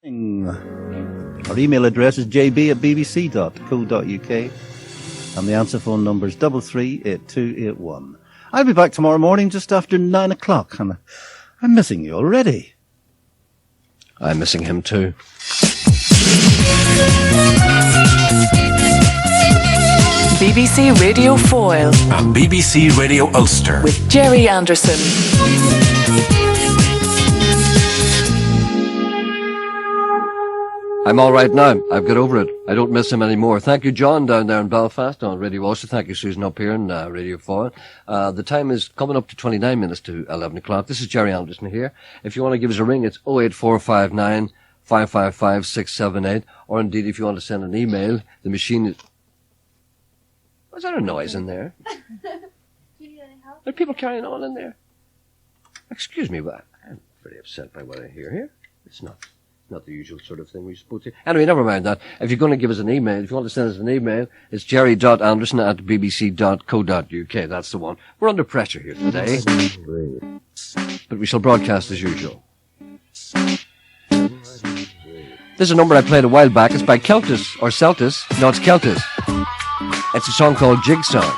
Our email address is jb@bbc.co.uk and the answer phone number is 338281. I'll be back tomorrow morning just after 9 o'clock and I'm missing you already. I'm missing him too. BBC Radio Foyle and BBC Radio Ulster with Gerry Anderson. I'm all right now. I've got over it. I don't miss him anymore. Thank you, John, down there in Belfast on Radio Ulster. Thank you, Susan, up here on Radio 4. The time is coming up to 29 minutes to 11 o'clock. This is Gerry Anderson here. If you want to give us a ring, it's 08459 555 678. Or indeed, if you want to send an email, the machine is... Was there a noise in there? Do you need any help? Are people carrying on in there? Excuse me, but I'm very upset by what I hear here. It's not the usual sort of thing we're supposed to. Anyway, never mind that. If you're going to give us an email, if you want to send us an email, it's gerry.anderson@bbc.co.uk. That's the one. We're under pressure here today. But we shall broadcast as usual. There's a number I played a while back. It's by Celtis, or Celtis. No, it's Celtis. It's a song called Jigsaw.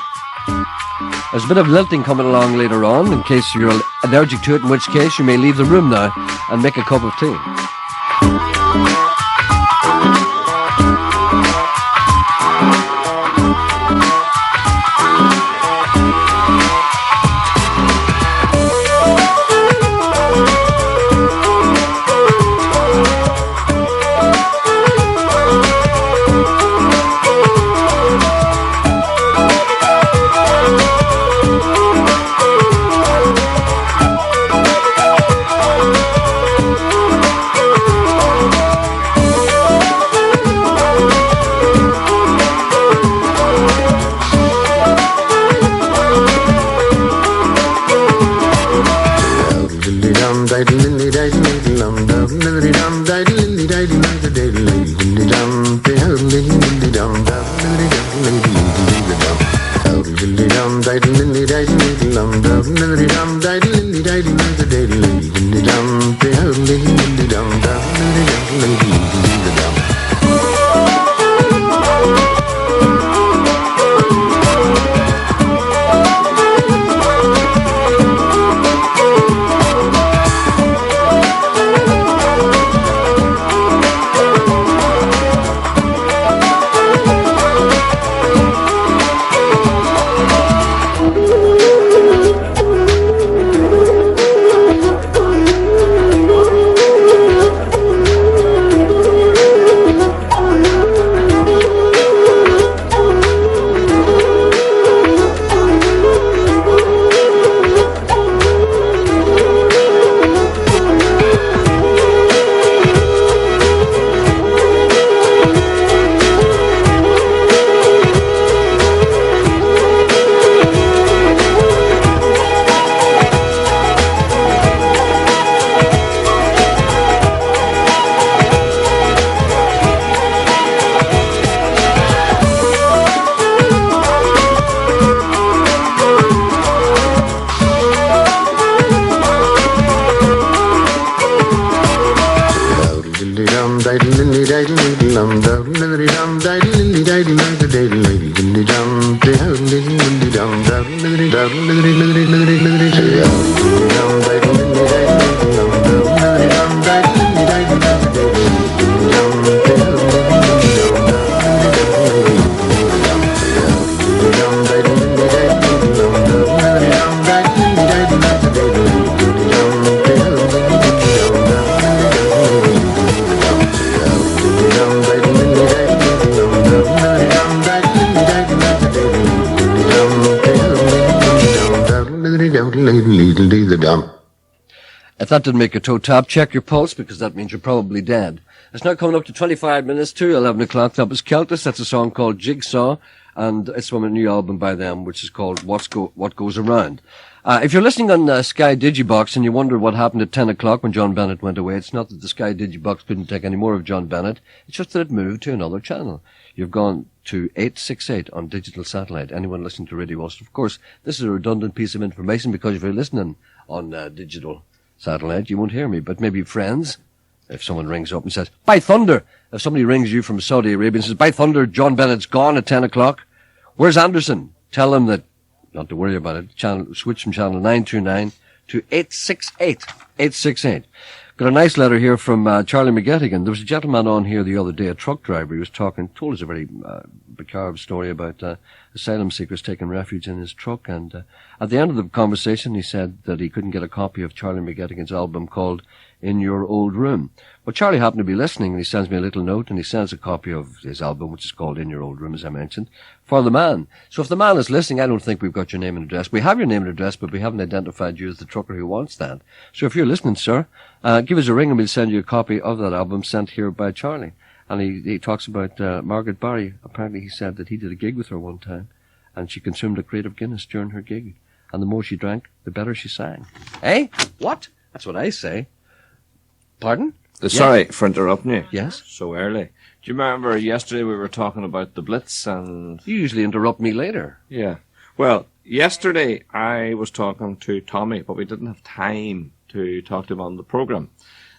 There's a bit of lilting coming along later on, in case you're allergic to it, in which case you may leave the room now and make a cup of tea. If that didn't make your toe tap, check your pulse, because that means you're probably dead. It's now coming up to 25 minutes to 11 o'clock. That was Celtis. That's a song called Jigsaw, and it's from a new album by them, which is called What Goes Around. If you're listening on Sky Digibox and you wonder what happened at 10 o'clock when John Bennett went away, it's not that the Sky Digibox couldn't take any more of John Bennett. It's just that it moved to another channel. You've gone to 868 on digital satellite. Anyone listening to Radio Ulster, of course, this is a redundant piece of information, because if you're listening on digital satellite, you won't hear me. But maybe friends if someone rings up and says, by thunder, if somebody rings you from Saudi Arabia and says, by thunder, John Bennett's gone at 10 o'clock, where's Anderson? Tell him that, not to worry about it, switch from channel 929 to 868. 868. Got a nice letter here from Charlie McGettigan. There was a gentleman on here the other day, a truck driver. He was told us a very macabre story about asylum seekers taking refuge in his truck. And at the end of the conversation, he said that he couldn't get a copy of Charlie McGettigan's album called In Your Old Room. Well, Charlie happened to be listening, and he sends me a little note, and he sends a copy of his album, which is called In Your Old Room, as I mentioned, for the man. So if the man is listening, I don't think we've got your name and address. We have your name and address, but we haven't identified you as the trucker who wants that. So if you're listening, sir, give us a ring and we'll send you a copy of that album sent here by Charlie. And he talks about Margaret Barry. Apparently he said that he did a gig with her one time, and she consumed a crate of Guinness during her gig. And the more she drank, the better she sang. Eh? What? That's what I say. Pardon? Sorry for interrupting you. Yes? So early. Do you remember yesterday we were talking about the Blitz and... You usually interrupt me later. Yeah. Well, yesterday I was talking to Tommy, but we didn't have time to talk to him on the programme.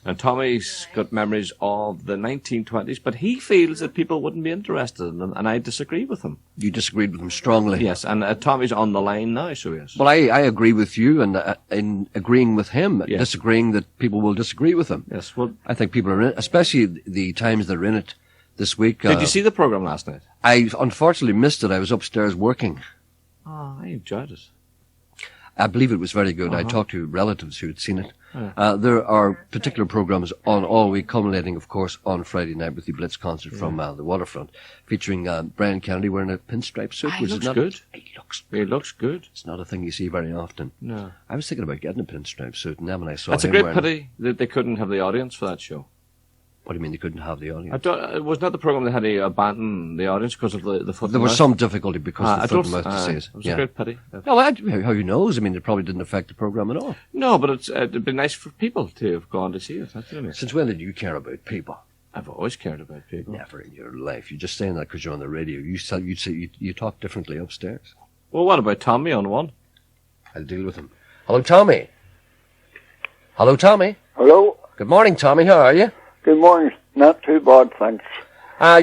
And Tommy's got memories of the 1920s, but he feels that people wouldn't be interested in them, and I disagree with him. You disagreed with him strongly. Yes, and Tommy's on the line now, so yes. Well, I agree with you, and in agreeing with him, Yes. disagreeing that people will disagree with him. Yes, well... I think people are in it, especially the times they're in it this week. Did you see the programme last night? I unfortunately missed it. I was upstairs working. Oh, I enjoyed it. I believe it was very good. I talked to relatives who had seen it. There are particular programs on all week, culminating, of course, on Friday night with the Blitz concert from the waterfront, featuring Brian Kennedy wearing a pinstripe suit. He looks good. He looks good. It's not a thing you see very often. No. I was thinking about getting a pinstripe suit, and then when I saw It's a him great wearing it- pity that they couldn't have the audience for that show. What do you mean they couldn't have the audience? It was not the programme that had to abandon the audience because of the foot. There was some difficulty because of the foot and mouth disease. It was a great pity. No, how you knows? I mean, it probably didn't affect the programme at all. No, but it'd be nice for people to have gone to see it. That's what I mean. Since when did you care about people? I've always cared about people. Never in your life. You're just saying that because you're on the radio. You talk differently upstairs. Well, what about Tommy on one? I'll deal with him. Hello, Tommy. Hello, Tommy. Hello. Good morning, Tommy. How are you? Good morning. Not too bad, thanks.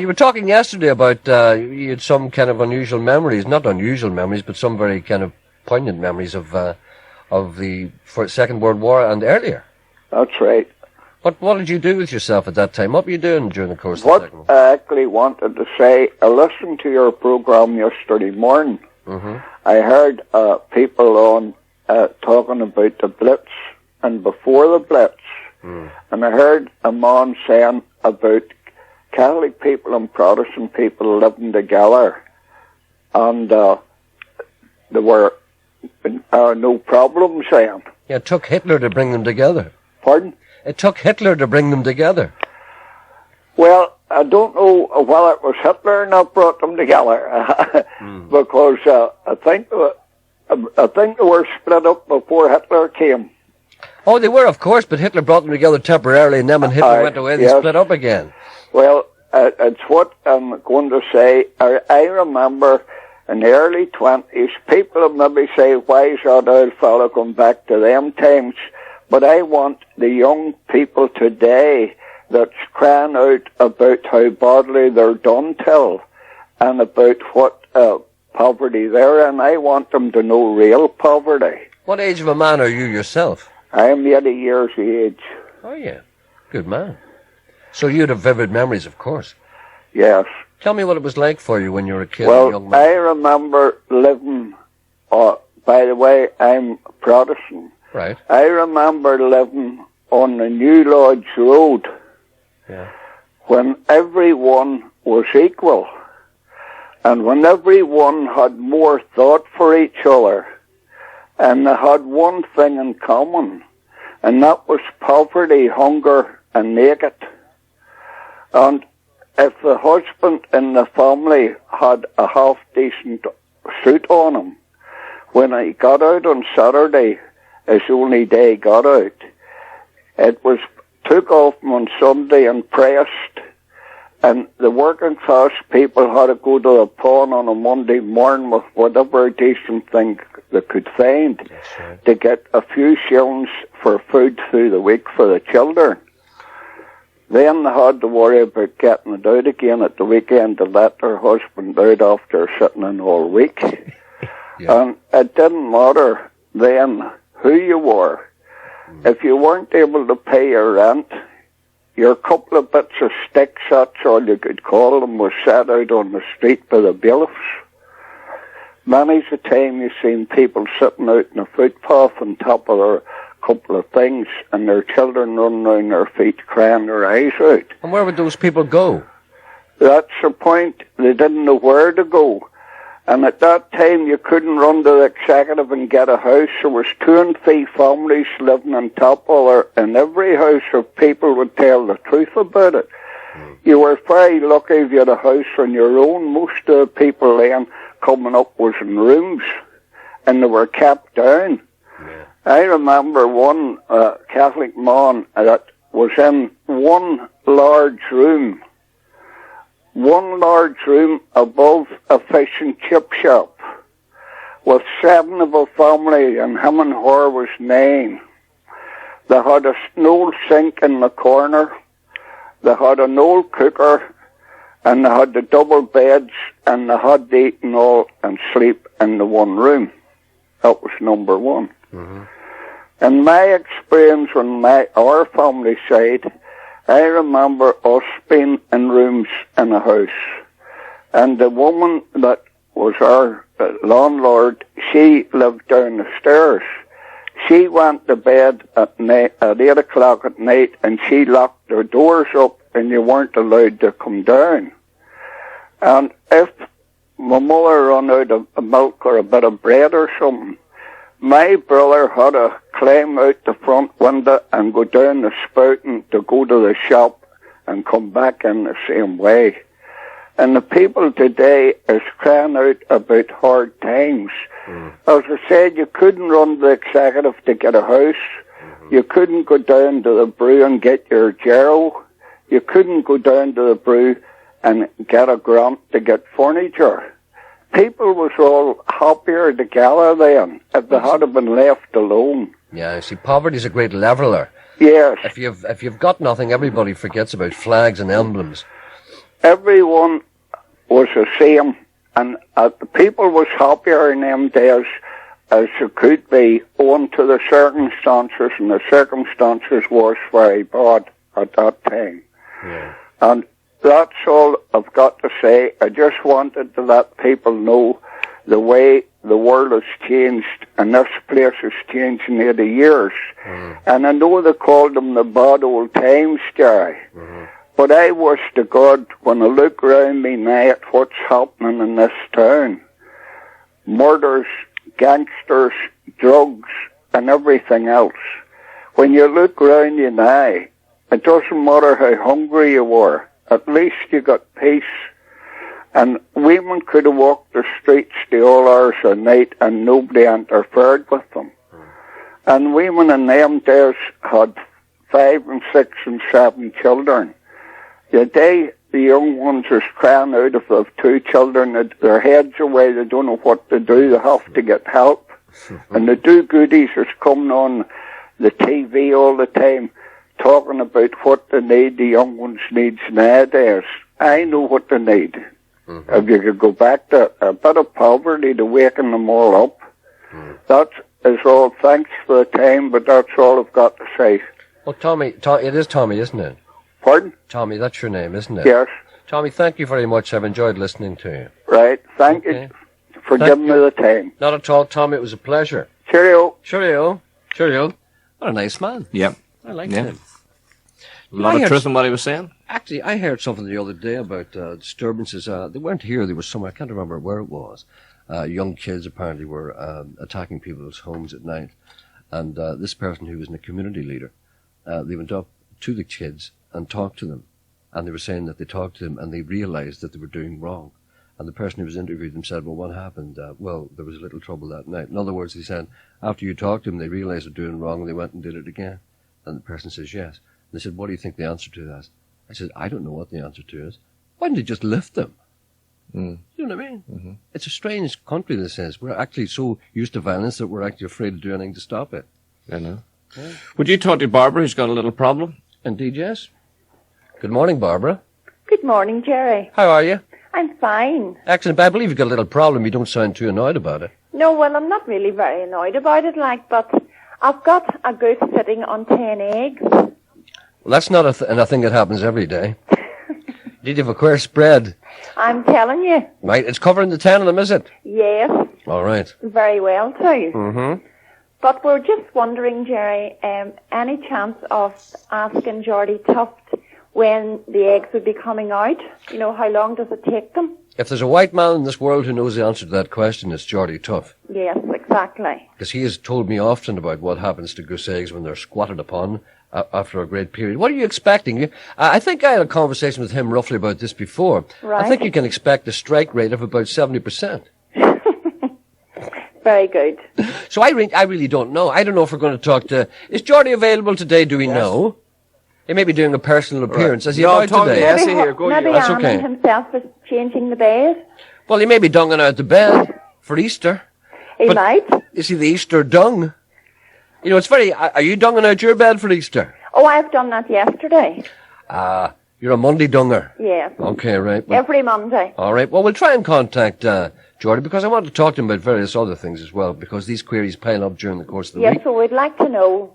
You were talking yesterday about you had some kind of unusual memories, not unusual memories, but some very kind of poignant memories of the Second World War and earlier. That's right. What did you do with yourself at that time? What were you doing during the course of the Second World What I actually wanted to say, I listened to your program yesterday morning. War? I heard people on talking about the Blitz and before the Blitz. And I heard a man saying about Catholic people and Protestant people living together. And there were no problems saying. Yeah, it took Hitler to bring them together. Pardon? It took Hitler to bring them together. Well, I don't know whether it was Hitler or not brought them together, because I think they were split up before Hitler came. Oh, they were, of course, but Hitler brought them together temporarily, and then when Hitler went away, they yes. split up again. Well, it's what I'm going to say. I remember in the early 20s, people would maybe say, why is that old fellow going back to them times? But I want the young people today that's crying out about how badly they're done till and about what poverty they're in. I want them to know real poverty. What age of a man are you yourself? I am 80 years of age. Oh, yeah. Good man. So you'd have vivid memories, of course. Yes. Tell me what it was like for you when you were a kid, a Well, young man. I remember living, by the way, I'm Protestant. Right. I remember living on the New Lodge Road when everyone was equal and when everyone had more thought for each other and they had one thing in common, and that was poverty, hunger and naked. And if the husband in the family had a half-decent suit on him, when he got out on Saturday, his only day he got out, it was took off him on Sunday and pressed, and the working class people had to go to the pawn on a Monday morning with whatever decent thing they could find to get a few shillings for food through the week for the children. Then they had to worry about getting it out again at the weekend to let their husband out after sitting in all week. Yeah. And it didn't matter then who you were. If you weren't able to pay your rent, your couple of bits of sticks, that's all you could call them, was set out on the street by the bailiffs. Many's the time you've seen people sitting out in a footpath on top of their couple of things and their children running around their feet crying their eyes out. And where would those people go? That's the point. They didn't know where to go. And at that time, you couldn't run to the executive and get a house. There was 2 and 3 families living on top of her, and every house of people would tell the truth about it. You were very lucky if you had a house on your own. Most of the people then coming up was in rooms, and they were kept down. Yeah. I remember one Catholic man that was in one large room above a fish and chip shop with 7 of a family, and him and her was 9. They had an old sink in the corner, they had an old cooker, and they had the double beds, and they had to eat and all and sleep in the one room. That was number 1. Mm-hmm. In my experience on our family side, I remember us being in rooms in a house, and the woman that was our landlord, she lived down the stairs. She went to bed at 8 o'clock at night, and she locked her doors up, and you weren't allowed to come down. And if my mother run out of milk or a bit of bread or something, my brother had to climb out the front window and go down the spouting to go to the shop and come back in the same way. And the people today is crying out about hard times. As I said, you couldn't run the executive to get a house. You couldn't go down to the brew and get your Gerry. You couldn't go down to the brew and get a grant to get furniture. People was all happier together then if they had been left alone. Yeah, see, poverty's a great leveller. Yes. If you've got nothing, everybody forgets about flags and emblems. Everyone was the same, and the people was happier in them days as it could be owing to the circumstances, and the circumstances was very bad at that time. Yeah. And that's all I've got to say. I just wanted to let people know the way the world has changed, and this place has changed in 80 years. And I know they called them the bad old times, Gerry. But I wish to God, when I look round me now at what's happening in this town, murders, gangsters, drugs, and everything else, when you look round you now, it doesn't matter how hungry you were, at least you got peace. And women could have walked the streets to all hours of night and nobody interfered with them. And women in them days had 5 and 6 and 7 children. Today, the young ones are crying out if they have 2 children, their heads away, they don't know what to do, they have to get help. And the do-goodies is coming on the TV all the time, talking about what they need, the young ones needs nowadays. I know what they need. If you could go back to a bit of poverty to waken them all up. That is all. Thanks for the time, but that's all I've got to say. Well, Tommy, it is Tommy, isn't it? Pardon? Tommy, that's your name, isn't it? Yes. Tommy, thank you very much. I've enjoyed listening to you. Right. Thank you for giving me the time. Not at all, Tommy. It was a pleasure. Cheerio. Cheerio. Cheerio. What a nice man. Yeah. I liked Yeah. him. A lot of truth in what he was saying. Actually, I heard something the other day about disturbances. They weren't here. They were somewhere. I can't remember where it was. Young kids apparently were attacking people's homes at night. And this person who was a community leader, they went up to the kids and talked to them. And they were saying that they talked to them and they realized that they were doing wrong. And the person who was interviewed them said, well, what happened? Well, there was a little trouble that night. In other words, he said, after you talked to them, they realized they're doing wrong and they went and did it again. And the person says, yes. They said, what do you think the answer to that is? I said, I don't know what the answer to is. Why didn't they just lift them? You know what I mean? It's a strange country, this is. We're actually so used to violence that we're actually afraid to do anything to stop it. I know. Yeah. Would you talk to Barbara, who's got a little problem? Indeed, yes. Good morning, Barbara. Good morning, Gerry. How are you? I'm fine. Excellent. But I believe you've got a little problem. You don't sound too annoyed about it. No, well, I'm not really very annoyed about it, but I've got a goose sitting on 10 eggs. Well, that's not a thing that happens every day. Did you have a queer spread? I'm telling you. Right, it's covering the 10 of them, is it? Yes. All right. Very well, too. Mm-hmm. But we're just wondering, Gerry, any chance of asking Geordie Tuft when the eggs would be coming out? You know, how long does it take them? If there's a white man in this world who knows the answer to that question, it's Geordie Tuff. Yes, exactly. Because he has told me often about what happens to goose eggs when they're squatted upon after a great period. What are you expecting? I think I had a conversation with him roughly about this before. Right. I think you can expect a strike rate of about 70%. Very good. So I really don't know. I don't know if we're going to talk to... Is Geordie available today, do we know? He may be doing a personal appearance. Right. Is he about today? Yes, here. Go maybe That's Alan okay. himself is changing the bed. Well, he may be dunging out the bed for Easter. He might. You see, the Easter dung. You know, it's very... Are you dunging out your bed for Easter? Oh, I've done that yesterday. You're a Monday dunger. Yes. Okay, right. Well, every Monday. all right. Well, we'll try and contact Geordie because I want to talk to him about various other things as well because these queries pile up during the course of the Yes, week. so we'd like to know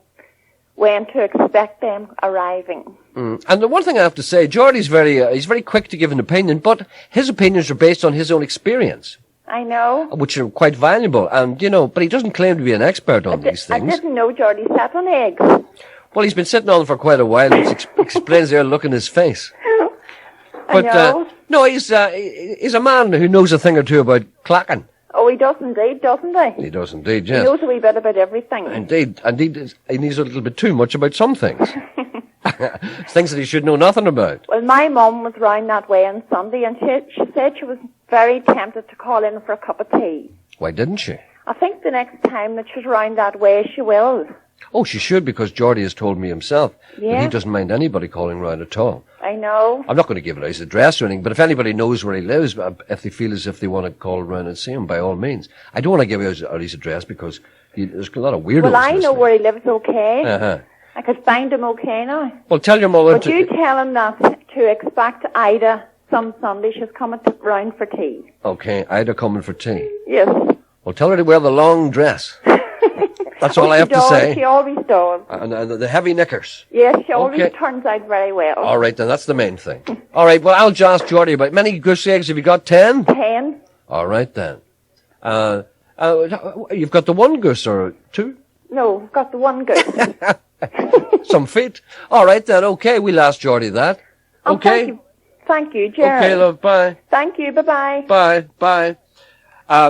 when to expect them arriving. And the one thing I have to say, Geordie's he's very quick to give an opinion, but his opinions are based on his own experience, I know. which are quite valuable. And, you know, but he doesn't claim to be an expert on these I things. didn't know Geordie sat on eggs. Well, he's been sitting on them for quite a while, which explains their look in his face. But, I know. no, he's a man who knows a thing or two about clacking. Oh, he does indeed, doesn't he? He does indeed, He yes. knows a wee bit about everything. Indeed, he knows a little bit too much about some things. Things that he should know nothing about. Well, my mum was round that way on Sunday, and she said she was very tempted to call in for a cup of tea. Why didn't she? I think the next time that she's round that way, she will. Oh, she should, because Geordie has told me himself that Yeah. he doesn't mind anybody calling round at all. I know. I'm not going to give it his address or anything, but if anybody knows where he lives, if they feel as if they want to call around and see him, by all means. I don't want to give out his address because there's a lot of weirdos. Well, I know listening. where he lives okay. Uh-huh. I could find him okay now. Well, tell your mother But you tell him that to expect Ida some Sunday. She's coming round for tea. Okay, Ida coming for tea. Yes. Well, tell her to wear the long dress. That's all I have to say. She always does. And the heavy knickers. Yes, she always Okay. turns out very well. All right, then, that's the main thing. All right, well, I'll just ask Geordie about many goose eggs. Have you got 10? 10. All right, then. You've got the one goose or two? No, I've got the one goose. Some feet. All right, then, okay, we'll ask Geordie that. Oh, Okay. Thank you, Gerry. Okay, love, bye. Thank you, bye-bye. Bye.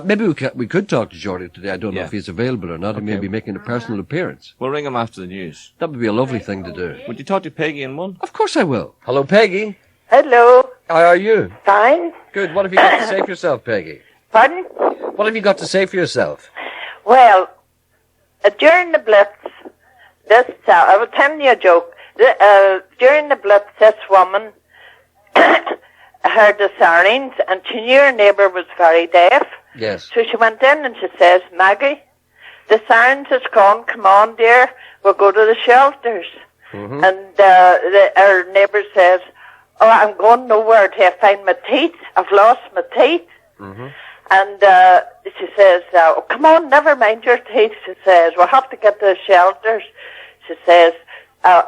Maybe we could talk to Geordie today. I don't know Yeah. if he's available or not. He may be making a personal appearance. We'll ring him after the news. That would be a lovely thing to do. Would you talk to Peggy in one? Of course I will. Hello, Peggy. Hello. How are you? Fine. Good. What have you got to say for yourself, Peggy? Pardon? What have you got to say for yourself? Well, during the Blitz, I was telling you a joke. During the Blitz, this woman heard the sirens, and she knew her neighbour was very deaf. Yes. So she went in and she says, Maggie, the sirens has gone, come on dear, we'll go to the shelters. Mm-hmm. And her neighbour says, oh, I'm going nowhere till I find my teeth. I've lost my teeth. Mm-hmm. And she says, oh, come on, never mind your teeth. She says, we'll have to get to the shelters. She says,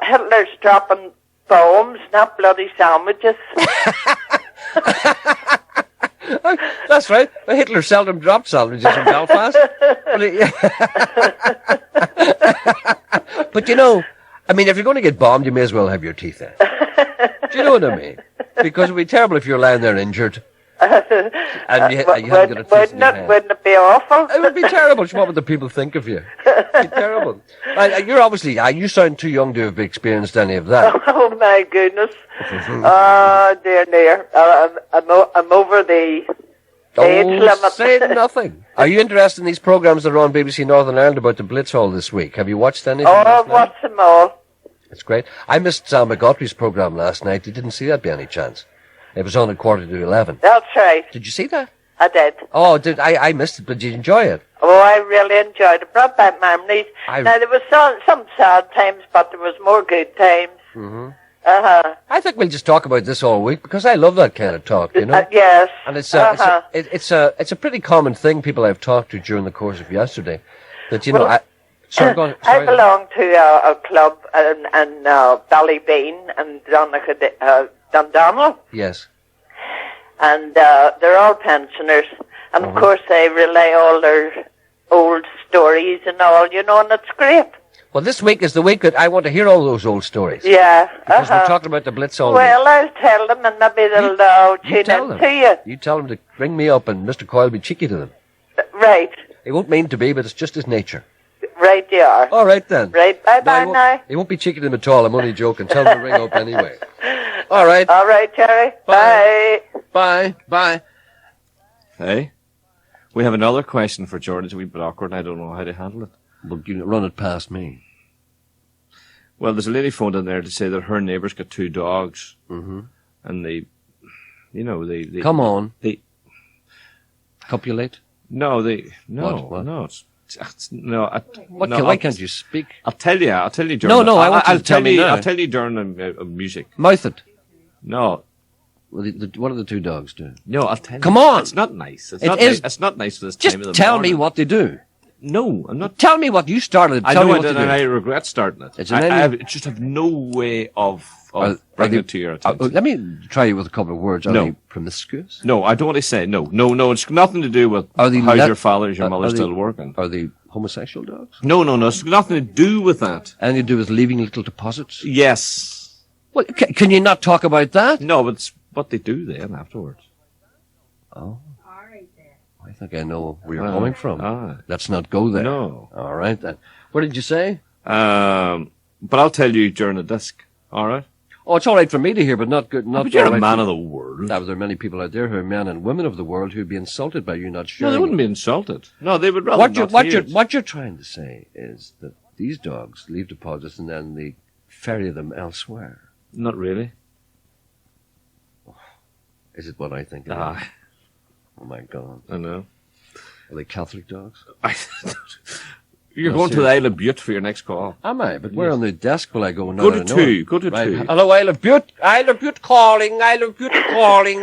Hitler's dropping bombs, not bloody sandwiches. That's right. Hitler seldom dropped sandwiches in Belfast. But you know, I mean, if you're going to get bombed, you may as well have your teeth in. Do you know what I mean? Because it would be terrible if you're lying there injured. And you haven't got a tooth in your head. Wouldn't it be awful? It would be terrible. What would the people think of you? It would be terrible. You're obviously, you sound too young to have experienced any of that. Oh my goodness. Oh dear. I'm over the age limit. Say nothing. Are you interested in these programs that are on BBC Northern Ireland about the Blitz Hall this week? Have you watched any of them? Oh, last I've night? watched them all. It's great. I missed Sam McGotry's program last night. You didn't see that by any chance? It was on at 11:15. That's right. Did you see that? I did. Oh, I missed it, but did you enjoy it? Oh, I really enjoyed it. Brought back memories. Now, there was some sad times, but there was more good times. Mm-hmm. I think we'll just talk about this all week because I love that kind of talk, you know. Yes. And it's a pretty common thing people I've talked to during the course of yesterday. That go on. Sorry. I belong to a club in Ballybean and Dundonald. Yes. And they're all pensioners. And of course they relay all their old stories and all, you know, and it's great. Well, this week is the week that I want to hear all those old stories. Yeah. Because we're talking about the Blitz all week. Well, I'll tell them and maybe they'll tune in to you. You tell them to ring me up and Mr. Coyle will be cheeky to them. Right. He won't mean to be, but it's just his nature. Right, you are. All right, then. Right, bye-bye now. He won't be cheeky to them at all. I'm only joking. Tell him to ring up anyway. All right. All right, Gerry. Bye. Bye. Hey, we have another question for Jordan. It's a wee bit awkward and I don't know how to handle it. Well, you run it past me. Well, there's a lady phoned in there to say that her neighbour's got 2 dogs. Mm-hmm. And they Come on. They copulate? No. What? No, no. Why can't you speak? I'll tell you during. No, I want you to tell me now. I'll tell you during music. Mouth it. No. Well, what do the 2 dogs do? No, I'll tell you. Come on. It's not nice. It's not nice for this Just time of the tell morning. me what they do. No, I'm not. Tell me what you started. I Tell know me I what did, they and do. I regret starting it. I just have no way of bringing it to your attention. Let me try you with a couple of words. Are No. they promiscuous? No, I don't want to say no. It's nothing to do with how's your father, is your mother still working. Are they homosexual dogs? No, it's nothing to do with that. Anything to do with leaving little deposits? Yes. Well, can you not talk about that? No, but it's what they do then afterwards. Oh. I think I know where you're coming from. Let's not go there. No. All right, then. What did you say? But I'll tell you during the disc. All right? Oh, it's all right for me to hear, but not good. Not But you're all a right man for- of the world. Now, there are many people out there who are men and women of the world who'd be insulted by you not No, sharing. they wouldn't be insulted. No, they would rather What you're trying to say is that these dogs leave deposits and then they ferry them elsewhere. Not really. Is it what I think? It is? Oh my God! I know. Are they Catholic dogs? You're going to the Isle of Bute for your next call. Am I? But where on the desk will I go? Go to 2. Go to 2. Hello, Isle of Bute. Isle of Bute calling. Isle of Bute calling.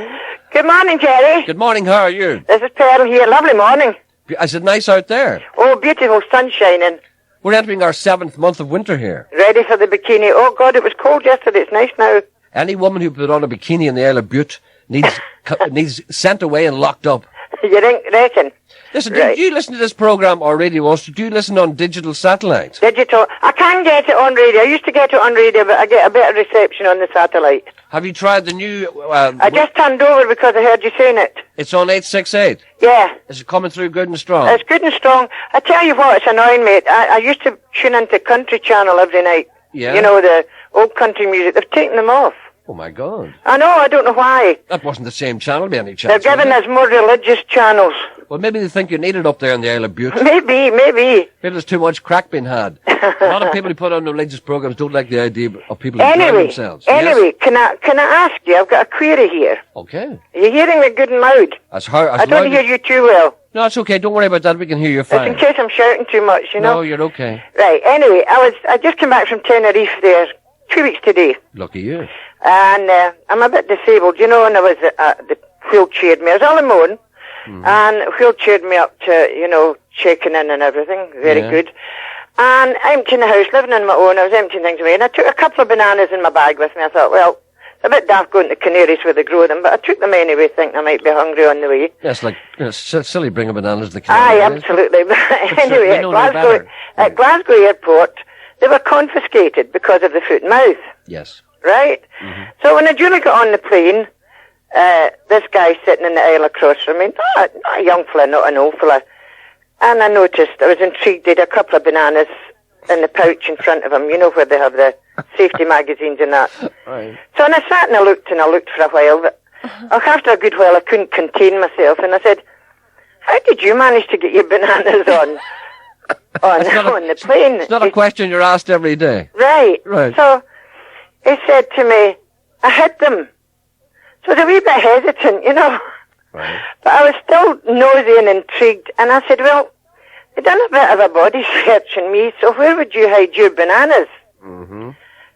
Good morning, Gerry. Good morning. How are you? This is Pearl here. Lovely morning. Is it nice out there? Oh, beautiful sun shining. We're entering our 7th month of winter here. Ready for the bikini. Oh, God, it was cold yesterday. It's nice now. Any woman who put on a bikini in the Isle of Bute needs sent away and locked up. You reckon? Listen, Right. do you listen to this program or Radio Ulster? Do you listen on digital satellite? Digital. I can get it on radio. I used to get it on radio, but I get a better reception on the satellite. Have you tried the new... I just turned over because I heard you saying it. It's on 868. Yeah. Is it coming through good and strong? It's good and strong. I tell you what, it's annoying, mate. I used to tune into Country Channel every night. Yeah. You know, the old country music. They've taken them off. Oh, my God. I know, I don't know why. That wasn't the same channel by any They're chance. giving us more religious channels. Well, maybe they think you need it up there in the Isle of Bute. Maybe. Maybe there's too much crack being had. A lot of people who put on religious programs don't like the idea of people enjoying themselves. Anyway, can I ask you? I've got a query here. Okay. Are you hearing me good and loud? I don't hear you too well. No, it's okay. Don't worry about that. We can hear you Just fine. in case I'm shouting too much, you know. No, you're okay. Right. Anyway, I just came back from Tenerife there 2 weeks today, Lucky you. and I'm a bit disabled, you know. And I was the wheelchaired me. I was all alone, and wheelchaired me up to, you know, checking in and everything. Very good. And emptying the house, living on my own. I was emptying things away, and I took a couple of bananas in my bag with me. I thought, well, it's a bit daft going to Canaries where they grow them, but I took them anyway, thinking I might be hungry on the way. Yes, like silly bringing bananas to the Aye, Canaries. absolutely. But anyway, we know no better. at Glasgow Airport, they were confiscated because of the foot and mouth, Yes. right? So when I duly got on the plane, this guy sitting in the aisle across from me, not a young fella, not an old fella, and I noticed, I was intrigued, they had a couple of bananas in the pouch in front of him, you know, where they have the safety magazines and that. Right. So and I sat and I looked for a while, but after a good while I couldn't contain myself, and I said, how did you manage to get your bananas on the plane? It's not a question you're asked every day. Right. Right. So he said to me, I hid them. So I was a wee bit hesitant, you know. Right. But I was still nosy and intrigued, and I said, well, they've done a bit of a body search on me, so where would you hide your bananas? Mm-hmm.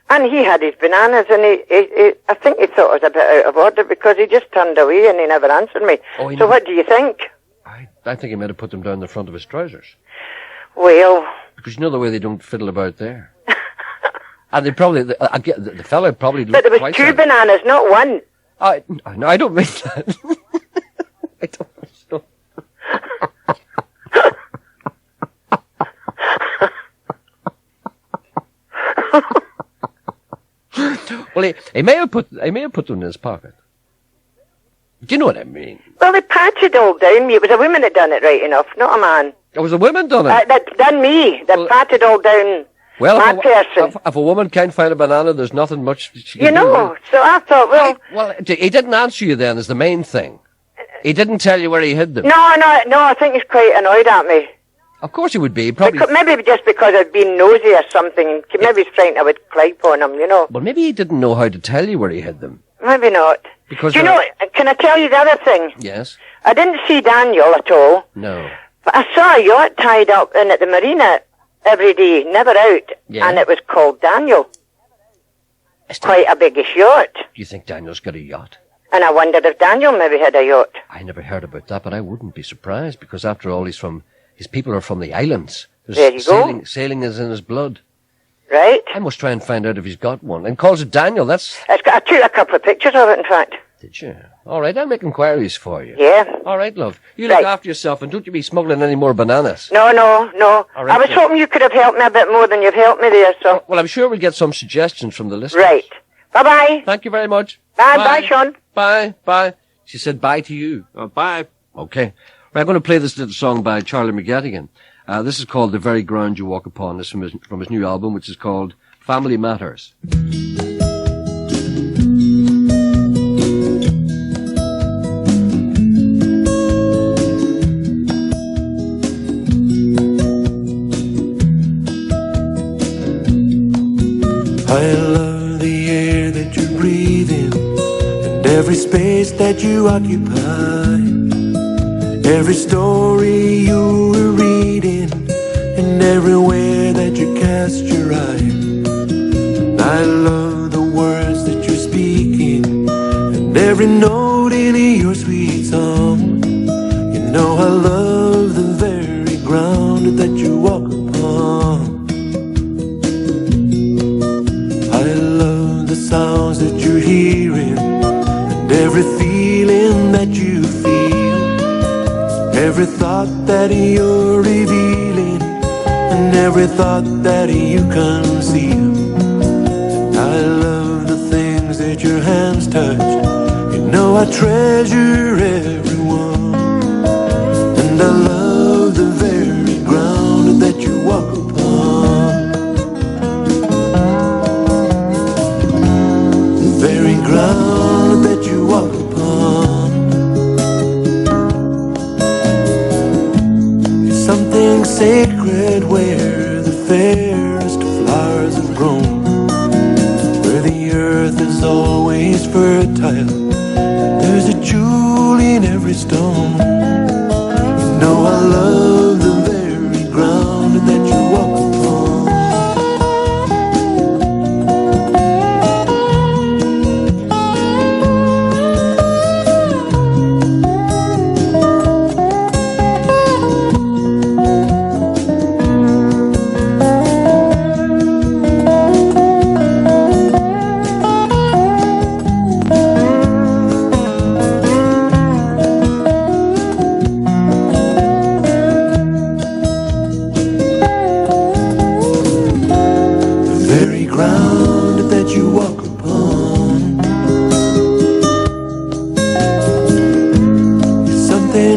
And he had his bananas, and I think he thought it was a bit out of order because he just turned away and he never answered me. So what do you think? I think he might have put them down the front of his trousers. Well... Because you know the way they don't fiddle about there. And they probably, the fella probably But there was two bananas, not one. No, I don't mean that. I don't mean so. Well, he may have put them in his pocket. Do you know what I mean? Well, they patched all down me. It was a woman that done it right enough, not a man. It was a woman done it? That done me. That patted all down my person. If a woman can't find a banana, there's nothing much she can do. You know, so I thought, well, he didn't answer you then, is the main thing. He didn't tell you where he hid them. No, I think he's quite annoyed at me. Of course he would be. Probably. Maybe just because I'd been nosy or something. Maybe he's frightened I would climb on him, you know. Well, maybe he didn't know how to tell you where he hid them. Maybe not. Because do you know, can I tell you the other thing? Yes. I didn't see Daniel at all. No. But I saw a yacht tied up in at the marina every day, never out. Yeah. And it was called Daniel. It's quite a biggish yacht. Do you think Daniel's got a yacht? And I wondered if Daniel maybe had a yacht. I never heard about that, but I wouldn't be surprised, because after all, his people are from the islands. There you go. Sailing is in his blood. Right. I must try and find out if he's got one. And calls it Daniel, I took a couple of pictures of it, in fact. Did you? All right, I'll make inquiries for you. Yeah. All right, love. You look after yourself, and don't you be smuggling any more bananas. No. All right, I was hoping you could have helped me a bit more than you've helped me there, so... Well, I'm sure we'll get some suggestions from the listeners. Right. Bye-bye. Thank you very much. Bye, Sean. Bye. She said bye to you. Bye. Okay. Right, I'm going to play this little song by Charlie McGettigan. This is called The Very Ground You Walk Upon. This is from his new album, which is called Family Matters. I love the air that you're breathing, and every space that you occupy, every story you were reading, and everywhere that you cast your eye. And I love the words that you're speaking, and every note in your sweet song. You know I love the very ground that you walk upon. I love the sounds that you're hearing, and every feeling that you feel, every thought that you're revealing, and every thought that you conceal. And I love the things that your hands touch. You know I treasure every one, and I love the very ground that you walk upon. The very ground that you walk upon. It's something sacred where the fairest flowers have grown, where the earth is always fertile, there's a jewel in every stone. You know I love the very ground that you walk upon.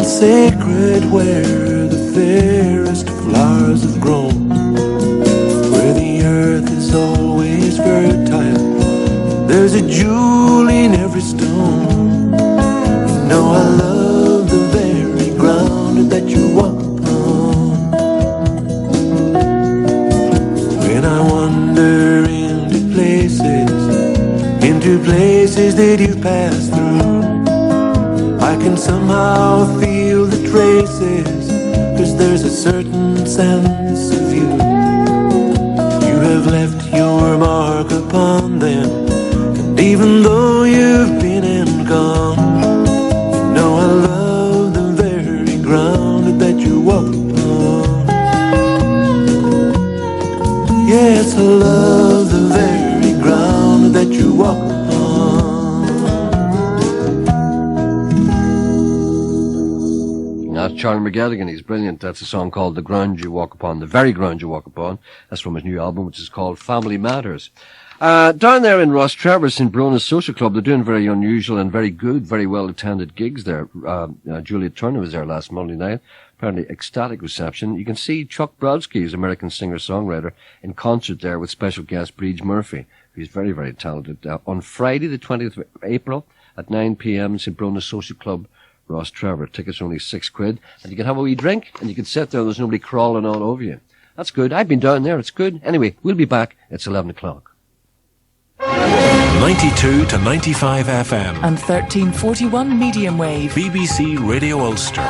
Sacred where the fairest flowers have grown, where the earth is always fertile, there's a jewel in every stone. You know I love the very ground that you walk upon. When I wander into places that you've passed through, I can somehow feel the traces, 'cause there's a certain sense of you. You have left your mark upon them. And even though you've been and gone, you know I love the very ground that you walk upon. Yes, I love the very ground that you walk upon. That's Charlie McGettigan. He's brilliant. That's a song called The Ground You Walk Upon, The Very Ground You Walk Upon. That's from his new album, which is called Family Matters. Down there in Ross Trevor's in Brona's Social Club, they're doing very unusual and very good, very well-attended gigs there. Julia Turner was there last Monday night. Apparently ecstatic reception. You can see Chuck Brodsky, who's an American singer-songwriter, in concert there with special guest Breege Murphy, who's very, very talented. On Friday, the 20th of April at 9 p.m. in St. Brona's Social Club, Ross Trevor. Tickets are only £6, and you can have a wee drink, and you can sit there and there's nobody crawling all over you. That's good. I've been down there. It's good. Anyway, we'll be back. It's 11 o'clock. 92 to 95 FM. And 1341 medium wave. BBC Radio Ulster.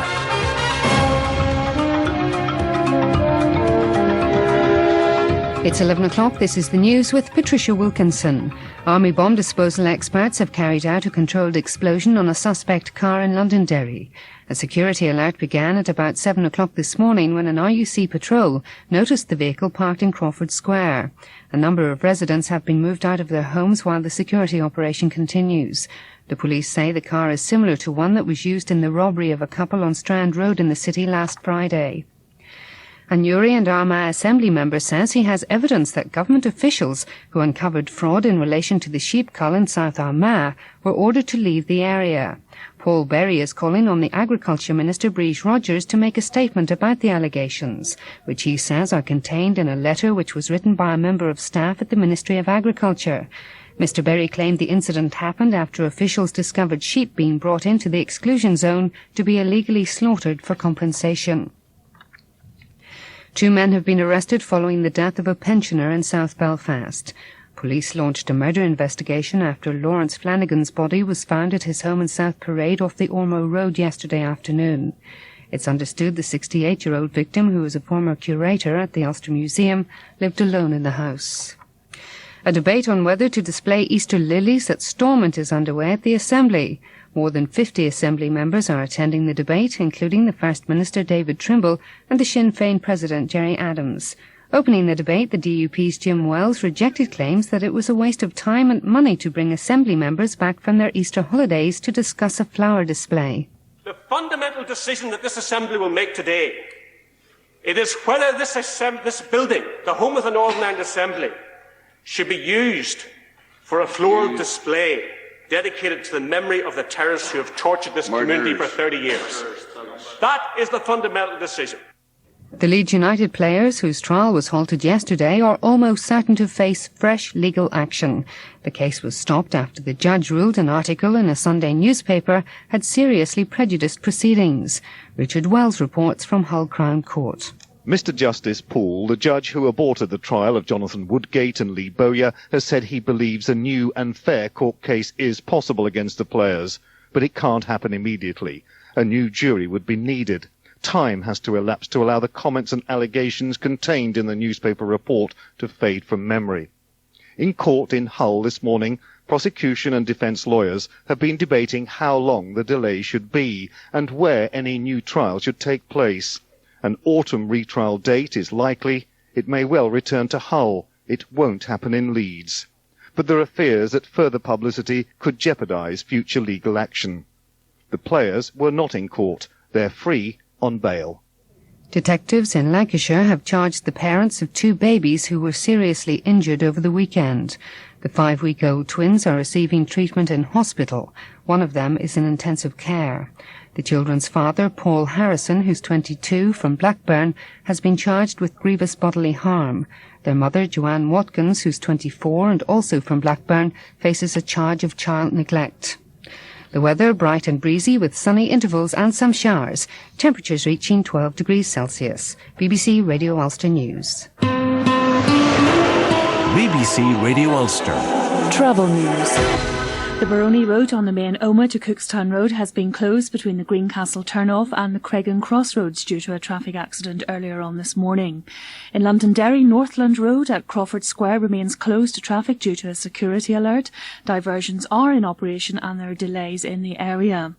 It's 11 o'clock. This is the news with Patricia Wilkinson. Army bomb disposal experts have carried out a controlled explosion on a suspect car in Londonderry. A security alert began at about 7 o'clock this morning when an RUC patrol noticed the vehicle parked in Crawford Square. A number of residents have been moved out of their homes while the security operation continues. The police say the car is similar to one that was used in the robbery of a couple on Strand Road in the city last Friday. A Newry and Armagh Assembly member says he has evidence that government officials who uncovered fraud in relation to the sheep cull in South Armagh were ordered to leave the area. Paul Berry is calling on the Agriculture Minister Breege Rogers to make a statement about the allegations, which he says are contained in a letter which was written by a member of staff at the Ministry of Agriculture. Mr Berry claimed the incident happened after officials discovered sheep being brought into the exclusion zone to be illegally slaughtered for compensation. 2 men have been arrested following the death of a pensioner in South Belfast. Police launched a murder investigation after Lawrence Flanagan's body was found at his home in South Parade off the Ormeau Road yesterday afternoon. It's understood the 68-year-old victim, who was a former curator at the Ulster Museum, lived alone in the house. A debate on whether to display Easter lilies at Stormont is underway at the Assembly. More than 50 Assembly members are attending the debate, including the First Minister David Trimble and the Sinn Féin President Gerry Adams. Opening the debate, the DUP's Jim Wells rejected claims that it was a waste of time and money to bring Assembly members back from their Easter holidays to discuss a flower display. The fundamental decision that this Assembly will make today, it is whether this building, the home of the Northern Ireland Assembly, should be used for a floral display dedicated to the memory of the terrorists who have tortured this community for 30 years. That is the fundamental decision. The Leeds United players, whose trial was halted yesterday, are almost certain to face fresh legal action. The case was stopped after the judge ruled an article in a Sunday newspaper had seriously prejudiced proceedings. Richard Wells reports from Hull Crown Court. Mr Justice Poole, the judge who aborted the trial of Jonathan Woodgate and Lee Bowyer, has said he believes a new and fair court case is possible against the players, but it can't happen immediately. A new jury would be needed. Time has to elapse to allow the comments and allegations contained in the newspaper report to fade from memory. In court in Hull this morning, prosecution and defence lawyers have been debating how long the delay should be and where any new trial should take place. An autumn retrial date is likely. It may well return to Hull. It won't happen in Leeds. But there are fears that further publicity could jeopardise future legal action. The players were not in court. They're free on bail. Detectives in Lancashire have charged the parents of 2 babies who were seriously injured over the weekend. The 5-week-old twins are receiving treatment in hospital. One of them is in intensive care. The children's father, Paul Harrison, who's 22, from Blackburn, has been charged with grievous bodily harm. Their mother, Joanne Watkins, who's 24 and also from Blackburn, faces a charge of child neglect. The weather bright and breezy with sunny intervals and some showers. Temperatures reaching 12 degrees Celsius. BBC Radio Ulster News. BBC Radio Ulster. Travel news. The Baroni Road on the main Omagh to Cookstown Road has been closed between the Greencastle turnoff and the Craigan Crossroads due to a traffic accident earlier on this morning. In Londonderry, Northland Road at Crawford Square remains closed to traffic due to a security alert. Diversions are in operation and there are delays in the area.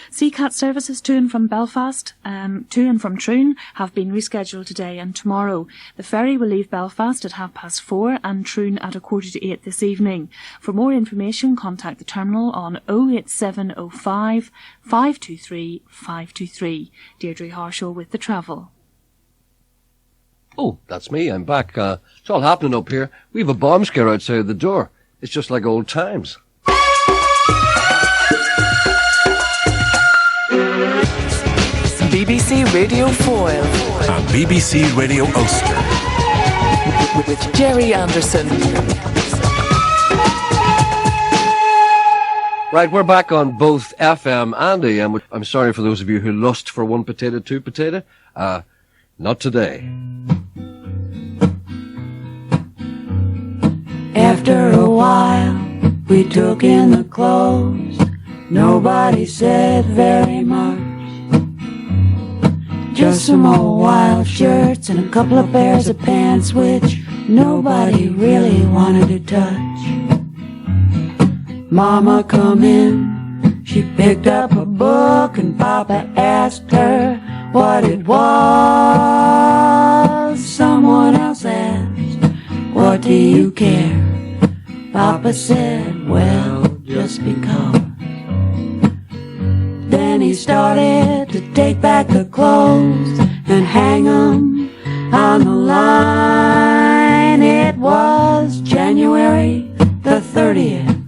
Seacat services to and from Belfast, to and from Troon have been rescheduled today and tomorrow. The ferry will leave Belfast at 4:30 and Troon at 7:45 this evening. For more information, contact the terminal on 08705 523 523. Deirdre Harshaw with the travel. Oh, that's me. I'm back. It's all happening up here. We have a bomb scare outside the door. It's just like old times. BBC Radio Foyle and BBC Radio Ulster with Gerry Anderson. Right, we're back on both FM and AM. I'm sorry for those of you who lust for one potato, two potato. Not today. After a while, we took in the clothes. Nobody said very much. Just some old wild shirts and a couple of pairs of pants, which nobody really wanted to touch. Mama come in, she picked up a book and Papa asked her what it was. Someone else asked, what do you care? Papa said, well, just because. Then he started to take back the clothes and hang 'em on the line. It was January the 30th.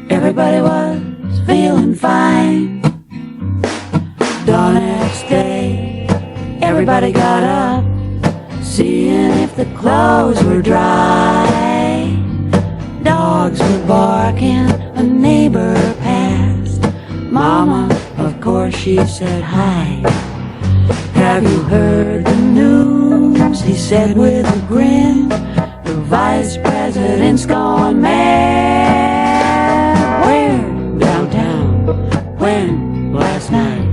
Everybody was feeling fine. The next day, everybody got up, seeing if the clothes were dry. Dogs were barking, a neighbor passed. Mama, of course, she said hi. Have you heard the news? He said with a grin. The vice president's gone mad. Where? Downtown. When? Last night.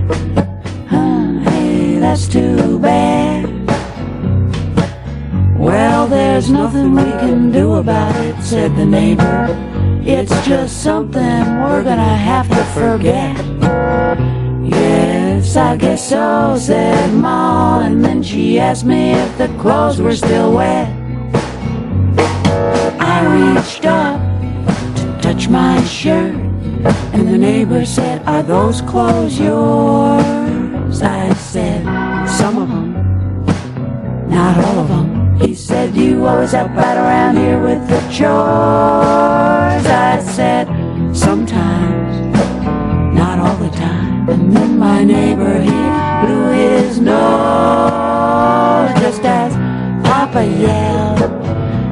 Hey, that's too bad. Well, there's nothing we can do about it, said the neighbor. It's just something we're gonna have to forget. Yes, I guess so, said Ma, and then she asked me if the clothes were still wet. I reached up to touch my shirt, and the neighbor said, are those clothes yours? I said, some of them, not all of them. He said, you always help out around here with the chores. I said, sometimes, not all the time. And then my neighbor, he blew his nose just as Papa yelled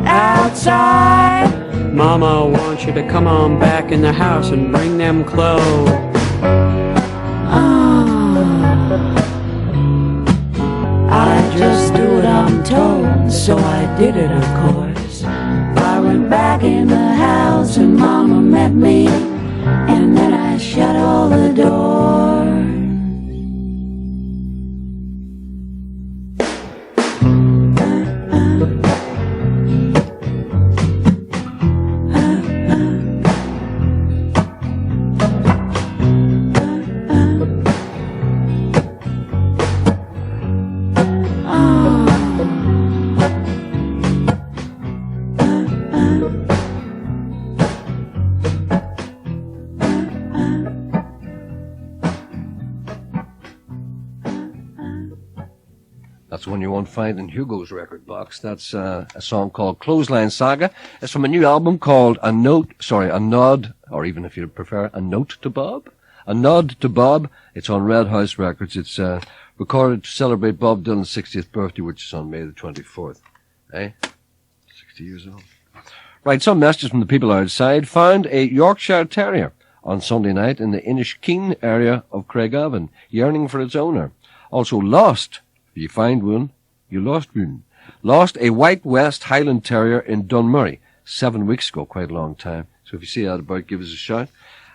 outside, Mama wants you to come on back in the house and bring them clothes. I just do what I'm told, so I did it, of course. I went back in the house and Mama met me, and then I shut all the doors. That's one you won't find in Hugo's record box. That's a song called Clothesline Saga. It's from a new album called A Nod, or even if you prefer, A Note to Bob. A Nod to Bob. It's on Red House Records. It's recorded to celebrate Bob Dylan's 60th birthday, which is on May the 24th. 60 years old. Right, some messages from the people outside. Found a Yorkshire Terrier on Sunday night in the Inishkeen area of Craigavon, yearning for its owner. Also lost. If you find one, you lost one. Lost a White West Highland Terrier in Dunmurry 7 weeks ago, quite a long time. So if you see that about, give us a shout.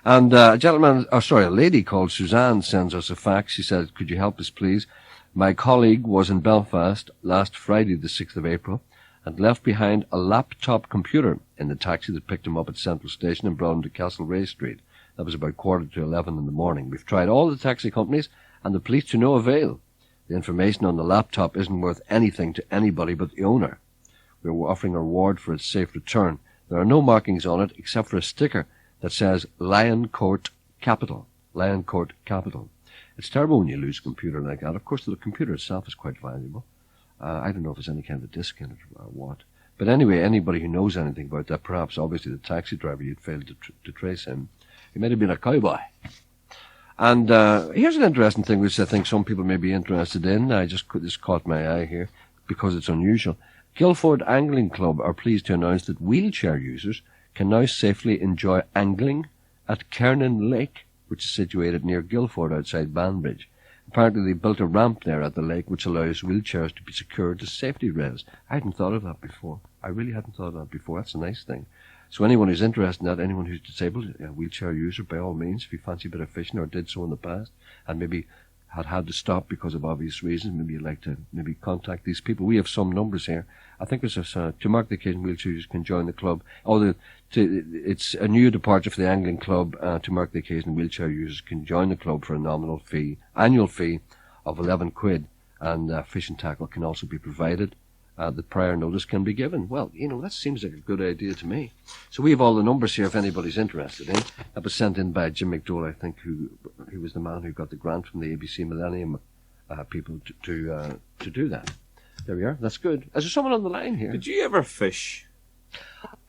And a lady called Suzanne sends us a fax. She says, could you help us, please? My colleague was in Belfast last Friday, the 6th of April, and left behind a laptop computer in the taxi that picked him up at Central Station and brought him to Castlereagh Street. That was about 11:15 in the morning. We've tried all the taxi companies and the police to no avail. The information on the laptop isn't worth anything to anybody but the owner. We're offering a reward for its safe return. There are no markings on it except for a sticker that says Lion Court Capital. Lion Court Capital. It's terrible when you lose a computer like that. Of course, the computer itself is quite valuable. I don't know if there's any kind of disc in it or what. But anyway, anybody who knows anything about that, perhaps obviously the taxi driver, you'd fail to trace him. He might have been a cowboy. And here's an interesting thing which I think some people may be interested in. This caught my eye here because it's unusual. Guildford Angling Club are pleased to announce that wheelchair users can now safely enjoy angling at Kernan Lake, which is situated near Guildford outside Banbridge. Apparently they built a ramp there at the lake which allows wheelchairs to be secured to safety rails. I hadn't thought of that before. I really hadn't thought of that before. That's a nice thing. So anyone who's interested in that, anyone who's disabled, a wheelchair user, by all means, if you fancy a bit of fishing or did so in the past and maybe had to stop because of obvious reasons, maybe you'd like to maybe contact these people. We have some numbers here. I think there's to mark the occasion, wheelchair users can join the club. It's a new departure for the Angling Club. To mark the occasion, wheelchair users can join the club for a nominal annual fee of £11, and fishing tackle can also be provided. The prior notice can be given. Well, that seems like a good idea to me. So we have all the numbers here if anybody's interested in. That was sent in by Jim McDowell, I think, who was the man who got the grant from the ABC Millennium people to do that. There we are. That's good. Is there someone on the line here? Did you ever fish?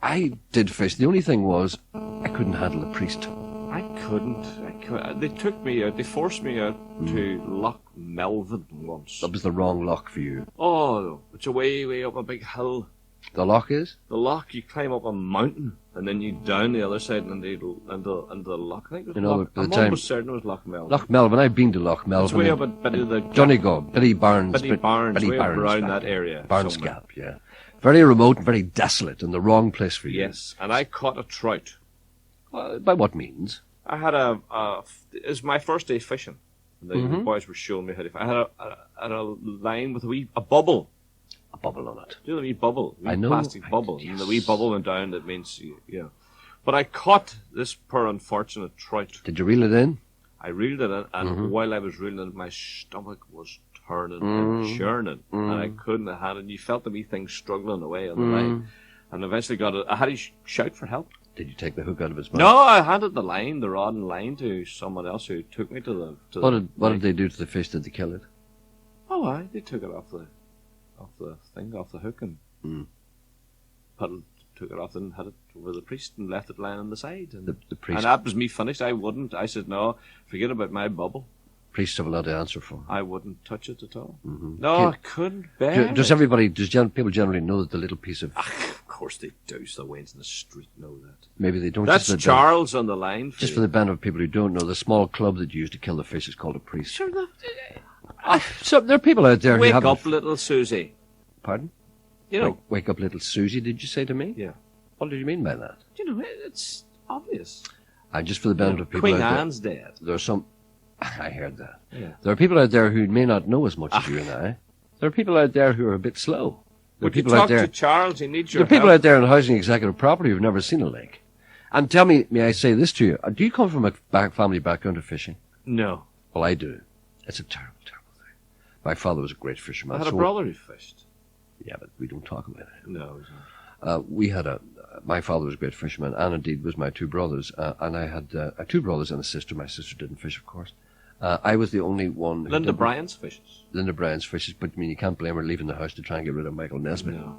I did fish. The only thing was I couldn't handle a priest. I couldn't. They took me out. They forced me out to Loch Melvin once. That was the wrong loch for you. Oh, it's way up a big hill. The loch is? The loch, you climb up a mountain and then you down the other side and into the loch. I think it was I'm almost certain it was Loch Melvin. Loch Melvin. I've been to Loch Melvin. It's way up at the Donegal, Billy Barnes. Way up around that area. Barnes somewhere. Gap, yeah. Very remote and very desolate and the wrong place for you. Yes, and I caught a trout. By what means? I had it was my first day fishing. The boys were showing me how to fish. I had a line with a bubble. A bubble on it. Do you know the wee bubble? I know. Plastic bubble. Yes. And the wee bubble went down, that means, But I caught this poor unfortunate trout. Did you reel it in? I reeled it in, and while I was reeling it, my stomach was turning and churning, and I couldn't have had it. And you felt the wee thing struggling away on the line. And eventually got it. I had to shout for help. Did you take the hook out of his mouth? No, I handed the rod and line to someone else who took me to the. What did they do to the fish? Did they kill it? Oh, they took it off the hook and took it off and had it over the priest and left it lying on the side. And the priest. And that was me finished. I wouldn't. I said no. Forget about my bubble. Priests have a lot to answer for. I wouldn't touch it at all. No, I couldn't bear Does everybody? Does people generally know that the little piece of? Of course they do. So the ones in the street know that. Maybe they don't. That's Charles on the line. Just for the benefit of people who don't know, the small club that you use to kill the fish is called a priest. Sure. So there are people out there who have... Wake up, little Susie. Pardon? Wake up, little Susie, did you say to me? Yeah. What did you mean by that? It's obvious. Just for the benefit of people Queen out there... Anne's dead. There's some... I heard that. Yeah. There are people out there who may not know as much as you and I. There are people out there who are a bit slow. Would you talk to Charles? He needs your help. There are people out there in housing executive property who've never seen a lake. And tell me, may I say this to you? Do you come from a family background of fishing? No. Well, I do. It's a terrible, terrible thing. My father was a great fisherman. I had a brother who fished. Yeah, but we don't talk about it. No. My father was a great fisherman, and indeed was my two brothers. And I had two brothers and a sister. My sister didn't fish, of course. I was the only one. Linda Bryan's fishes. Linda Bryan's fishes, but I mean, you can't blame her leaving the house to try and get rid of Michael Nesbitt. No.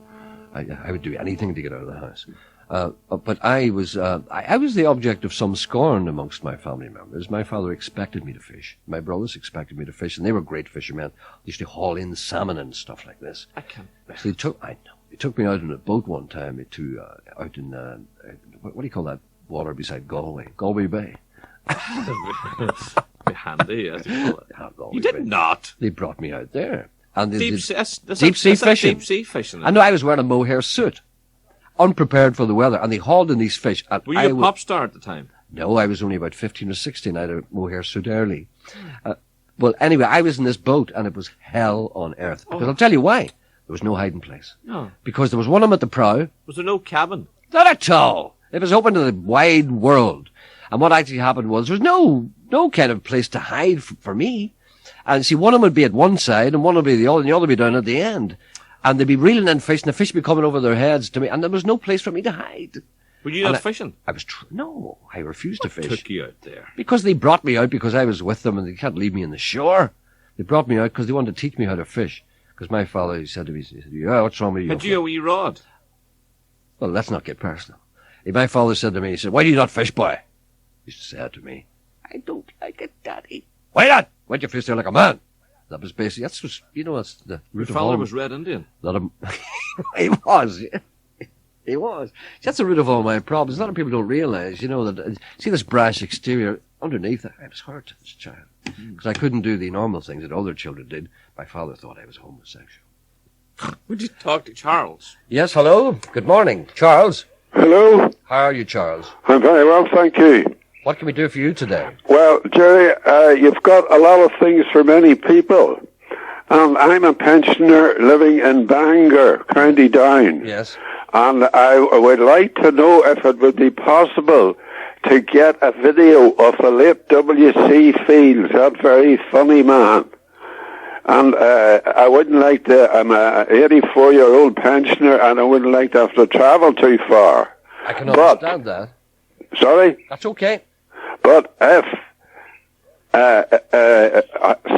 I would do anything to get out of the house. But I was the object of some scorn amongst my family members. My father expected me to fish. My brothers expected me to fish, and they were great fishermen. They used to haul in salmon and stuff like this. I can't. So they took me out on a boat one time out in what do you call that water beside Galway Bay. Handy, as you call it. You did Bay. not. They brought me out there. And deep sea fishing. Deep sea fishing. I know I was wearing a mohair suit. unprepared for the weather, and they hauled in these fish. And Were you a pop star at the time? No, I was only about 15 or 16. I had a mohair suit early. Well, anyway, I was in this boat, and it was hell on earth. Because I'll tell you why. There was no hiding place. No. Because there was one of them at the prow. Was there no cabin? Not at all. It was open to the wide world. And what actually happened was there was no kind of place to hide for me. And see, one of them would be at one side, and one would be the other, and the other would be down at the end. And they'd be reeling in fish, and the fish would be coming over their heads to me, and there was no place for me to hide. Were you not fishing? I was no, I refused to fish. What took you out there? Because they brought me out because I was with them, and they can't leave me in the shore. They brought me out because they wanted to teach me how to fish. Because my father, he said to me, "Yeah, what's wrong with you?" Had you a wee rod? Well, let's not get personal. My father said to me, he said, "Why do you not fish, boy?" He used to say that to me. "I don't like it, Daddy." "Why not? Why don't you fish there like a man?" That was basically, that's the root Your of all. father was Red Indian. He was, yeah. He was. That's the root of all my problems. A lot of people don't realise, that, see this brash exterior, underneath it, I was hurt as a child. Because I couldn't do the normal things that other children did. My father thought I was homosexual. Would you talk to Charles? Yes, hello. Good morning. Charles. Hello. How are you, Charles? I'm very well, thank you. What can we do for you today? Well, Gerry, you've got a lot of things for many people. I'm a pensioner living in Bangor, County Down. Yes. And I would like to know if it would be possible to get a video of the late W.C. Fields, that very funny man. And I wouldn't like to, I'm a 84-year-old pensioner, and I wouldn't like to have to travel too far. I can understand that. Sorry? That's okay. But if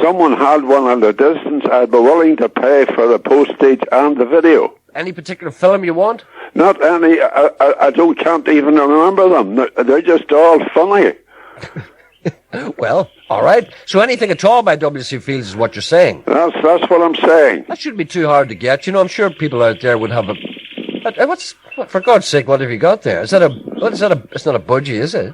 someone had one at a distance, I'd be willing to pay for the postage and the video. Any particular film you want? Not any. I can't even remember them. They're just all funny. Well, all right. So anything at all by W.C. Fields is what you're saying. That's what I'm saying. That shouldn't be too hard to get. I'm sure people out there would have for God's sake, what have you got there? It's not a budgie, is it?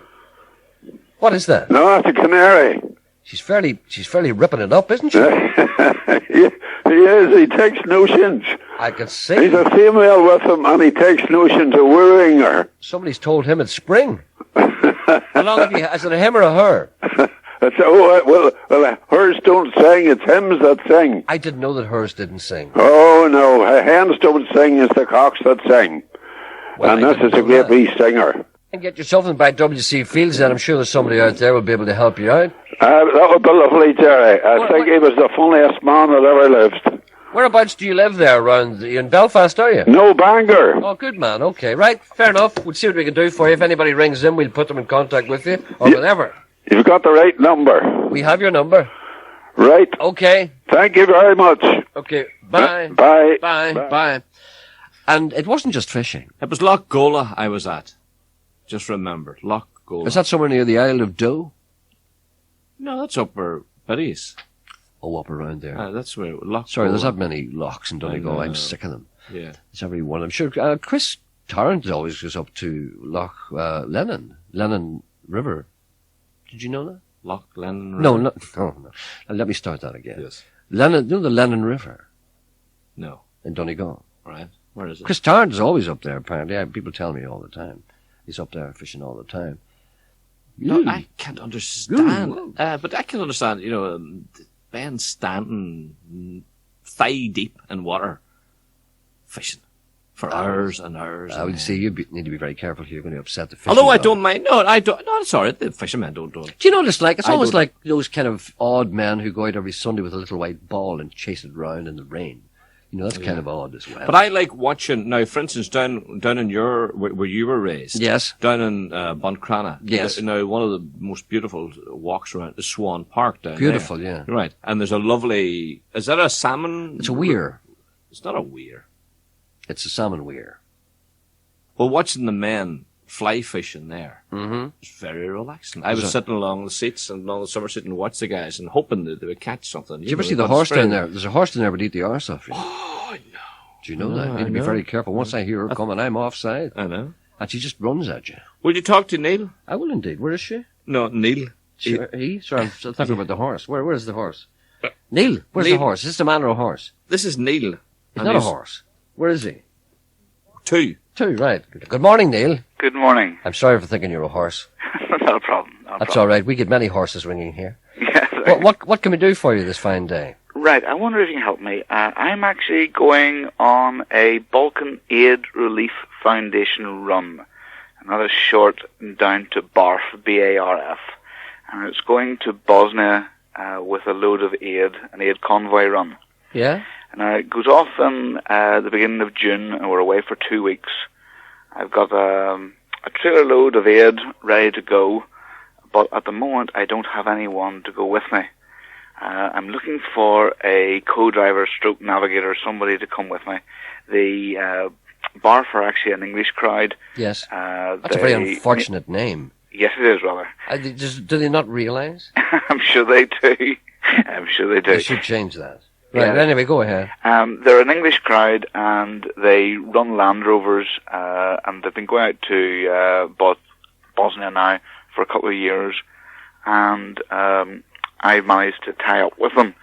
What is that? No, that's a canary. She's fairly ripping it up, isn't she? He is. He takes notions. I can see. He's a female with him, and he takes notions of wooing her. Somebody's told him it's spring. How long have you? Is it a him or a her? Well, hers don't sing. It's hims that sing. I didn't know that hers didn't sing. Oh no, hens don't sing. It's the cocks that sing. Well, and this is a great wee singer. And get yourself in by W.C. Fields, and I'm sure there's somebody out there who will be able to help you out. That would be lovely, Gerry. I think he was the funniest man that ever lived. Whereabouts do you live there? In Belfast, are you? No, Bangor. Oh, good man. Okay, right. Fair enough. We'll see what we can do for you. If anybody rings in, we'll put them in contact with you, or whatever. You've got the right number. We have your number. Right. Okay. Thank you very much. Okay. Bye. Bye. Bye. Bye. And it wasn't just fishing. It was Loch Gola I was at. Just remembered. Loch Gola. Is that somewhere near the Isle of Doe? No, that's upper Biddies. Oh, up around there. That's where Loch Sorry, Gola. there's not many lochs in Donegal. I'm sick of them. Yeah. It's every one. I'm sure Chris Tarrant always goes up to Loch Lennon River. Did you know that? Loch Lennon River? No. Let me start that again. Yes. You know the Lennon River? No. In Donegal. Right. Where is it? Chris Tarrant is always up there, apparently. People tell me all the time. He's up there fishing all the time. No, I can't understand. But I can understand, Ben Stanton thigh deep in water fishing for hours and hours. I would say you need to be very careful here. You're going to upset the fish. Although I don't mind. No, I don't. No, it's all right. The fishermen don't. Do you know what it's like? It's almost like those kind of odd men who go out every Sunday with a little white ball and chase it around in the rain. That's kind of odd as well. But I like watching, now, for instance, down in where you were raised. Yes. Down in Buncrana. Yes. Now, one of the most beautiful walks around is Swan Park down Beautiful, there. yeah. Right. And there's a lovely, is that a salmon? It's a weir. It's not a weir. It's a salmon weir. Well, watching the men fly fishing there, it's very relaxing. I was sitting along the seats and along the summer seat and watch the guys and hoping that they would catch something. Did you ever see the horse down there? There's a horse down there that would eat the arse off you. Oh, no. Do you know that? You need to be very careful. Once I hear her coming, I'm offside. I know. And she just runs at you. Will you talk to Neil? I will indeed. Where is she? No, Neil. He? Sorry, I'm still talking about the horse. Where is the horse? Neil, where's the horse? Is this a man or a horse? This is Neil. He's not a horse. Where is he? 2. 2, right. Good morning, Neil. Good morning. I'm sorry for thinking you're a horse. Not a problem. That's all right. We get many horses ringing here. Yes. What can we do for you this fine day? Right. I wonder if you can help me. I'm actually going on a Balkan Aid Relief Foundation run. Another short down to BARF, B-A-R-F. And it's going to Bosnia with a load of aid, an aid convoy run. Yeah? And it goes off in the beginning of June, and we're away for 2 weeks. I've got a trailer load of aid ready to go, but at the moment I don't have anyone to go with me. I'm looking for a co-driver stroke navigator, somebody to come with me. The BARF are actually an English crowd. Yes. That's a very unfortunate name. Yes, it is, rather. Do they not realise? I'm sure they do. I'm sure they do. They should change that. Right, Yeah. anyway, go ahead. They're an English crowd, and they run Land Rovers, and they've been going out to Bosnia now for a couple of years, and I managed to tie up with them.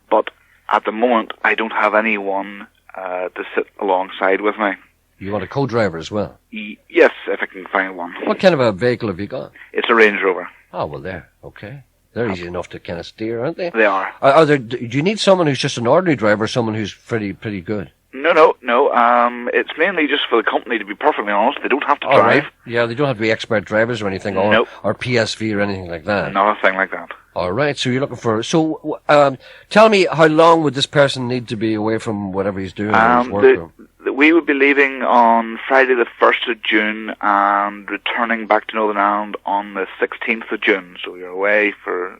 But at the moment, I don't have anyone to sit alongside with me. You want a co-driver as well? Yes, if I can find one. What kind of a vehicle have you got? It's a Range Rover. Oh, well, there. Okay. They're easy enough to kind of steer, aren't they? They are. Do you need someone who's just an ordinary driver or someone who's pretty good? No. It's mainly just for the company, to be perfectly honest. They don't have to All drive. right. Yeah, they don't have to be expert drivers or anything, or, Nope. or PSV or anything like that. Not a thing like that. All right, so you're looking for... So, tell me, how long would this person need to be away from whatever he's doing or his work? We would be leaving on Friday the 1st of June and returning back to Northern Ireland on the 16th of June. So you're away for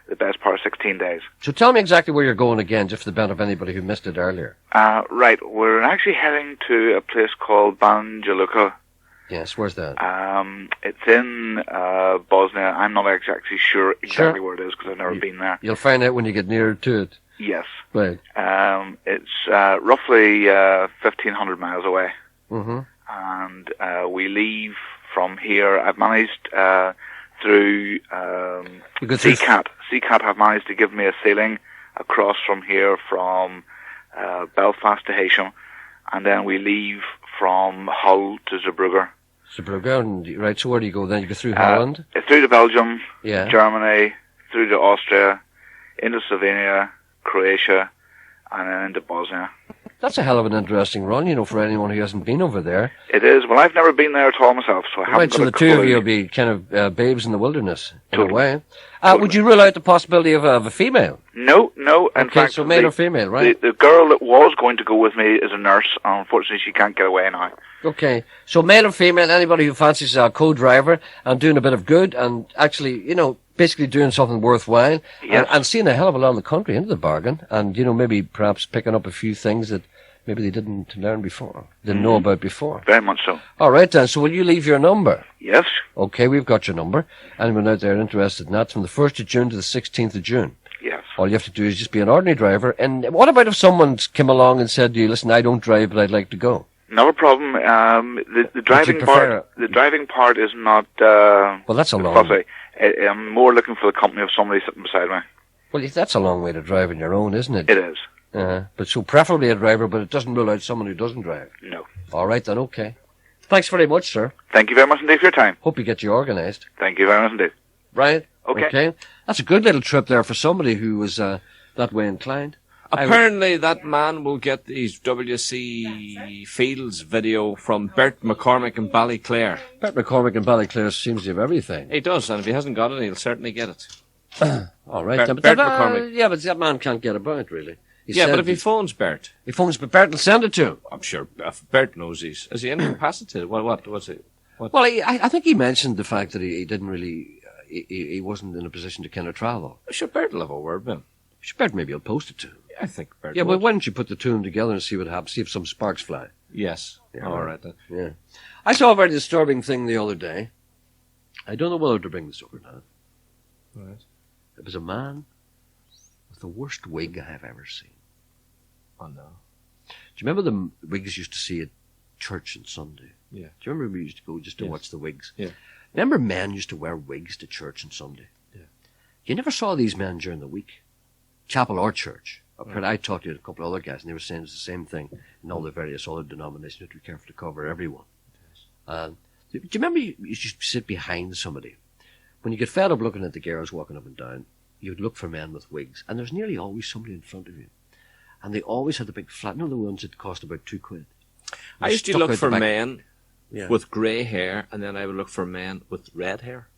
the best part of 16 days. So tell me exactly where you're going again, just for the benefit of anybody who missed it earlier. Right, we're actually heading to a place called Banja Luka. Yes, where's that? It's in Bosnia. I'm not exactly sure exactly where it is because I've never been there. You'll find out when you get nearer to it. Yes. Right. It's roughly 1,500 miles away. Mm-hmm. And we leave from here. I've managed through CCAT. CCAT have managed to give me a sailing across from here from Belfast to Haitian, and then we leave from Hull to Zeebrugge. Zeebrugge, right, so where do you go then? You go through Holland? Through to Belgium, Yeah. Germany, through to Austria, into Slovenia, Croatia, and then into Bosnia. That's a hell of an interesting run, for anyone who hasn't been over there. It is. Well, I've never been there at all myself, so I haven't Right, got so a the two of clue. you will be kind of babes in the wilderness, in a Totally. way. Would you rule out the possibility of a female? No. In Okay, fact, so male or female, right? The girl that was going to go with me is a nurse, and unfortunately she can't get away now. Okay, so male or female, anybody who fancies a co-driver and doing a bit of good and actually, basically doing something worthwhile Yes. and seeing a hell of a lot of the country into the bargain and, maybe perhaps picking up a few things that maybe they didn't learn before, didn't know about before. Very much so. All right, then, so will you leave your number? Yes. Okay, we've got your number. Anyone out there interested in that, from the 1st of June to the 16th of June. Yes. All you have to do is just be an ordinary driver. And what about if someone came along and said to you, listen, I don't drive, but I'd like to go? Not a problem. The driving prefer- part, the driving part is not. Well, that's a long. fussy. I'm more looking for the company of somebody sitting beside me. Well, that's a long way to drive on your own, isn't it? It is. But so preferably a driver, but it doesn't rule out someone who doesn't drive. No. All right, then, okay. Thanks very much, sir. Thank you very much indeed for your time. Hope you get you organised. Thank you very much indeed. Right? Okay. That's a good little trip there for somebody who was that way inclined. Apparently that man will get his WC Fields video from Bert McCormick in Ballyclare. Bert McCormick in Ballyclare seems to have everything. He does, and if he hasn't got it, he'll certainly get it. All right. Bert, then, but Bert that, McCormick. Yeah, but that man can't get about, really. But if he phones Bert. He phones, but Bert will send it to him. I'm sure if Bert knows is he incapacitated? What's it? What? Well, I think he mentioned the fact that he didn't really, he wasn't in a position to kind of travel. Sure, Bert will have a word with him. Sure, Bert maybe will post it to him. I think Bert Yeah, would. but why don't you put the two of them together and see what happens, see if some sparks fly. Yes. Yeah, All right then. Yeah. I saw a very disturbing thing the other day. I don't know whether to bring this up or not. Right. It was a man with the worst wig I have ever seen. Oh no. Do you remember the wigs you used to see at church on Sunday? Yeah. Do you remember we used to go just to Yes. watch the wigs? Yeah. Remember men used to wear wigs to church on Sunday? Yeah. You never saw these men during the week. Chapel or church. I talked to a couple of other guys, and they were saying it's the same thing in all the various other denominations. You have to be careful to cover everyone. Do you remember you used to sit behind somebody? When you get fed up looking at the girls walking up and down, you'd look for men with wigs, and there's nearly always somebody in front of you. And they always had the big flat, the ones that cost about £2. I used to look for men with grey hair, and then I would look for men with red hair.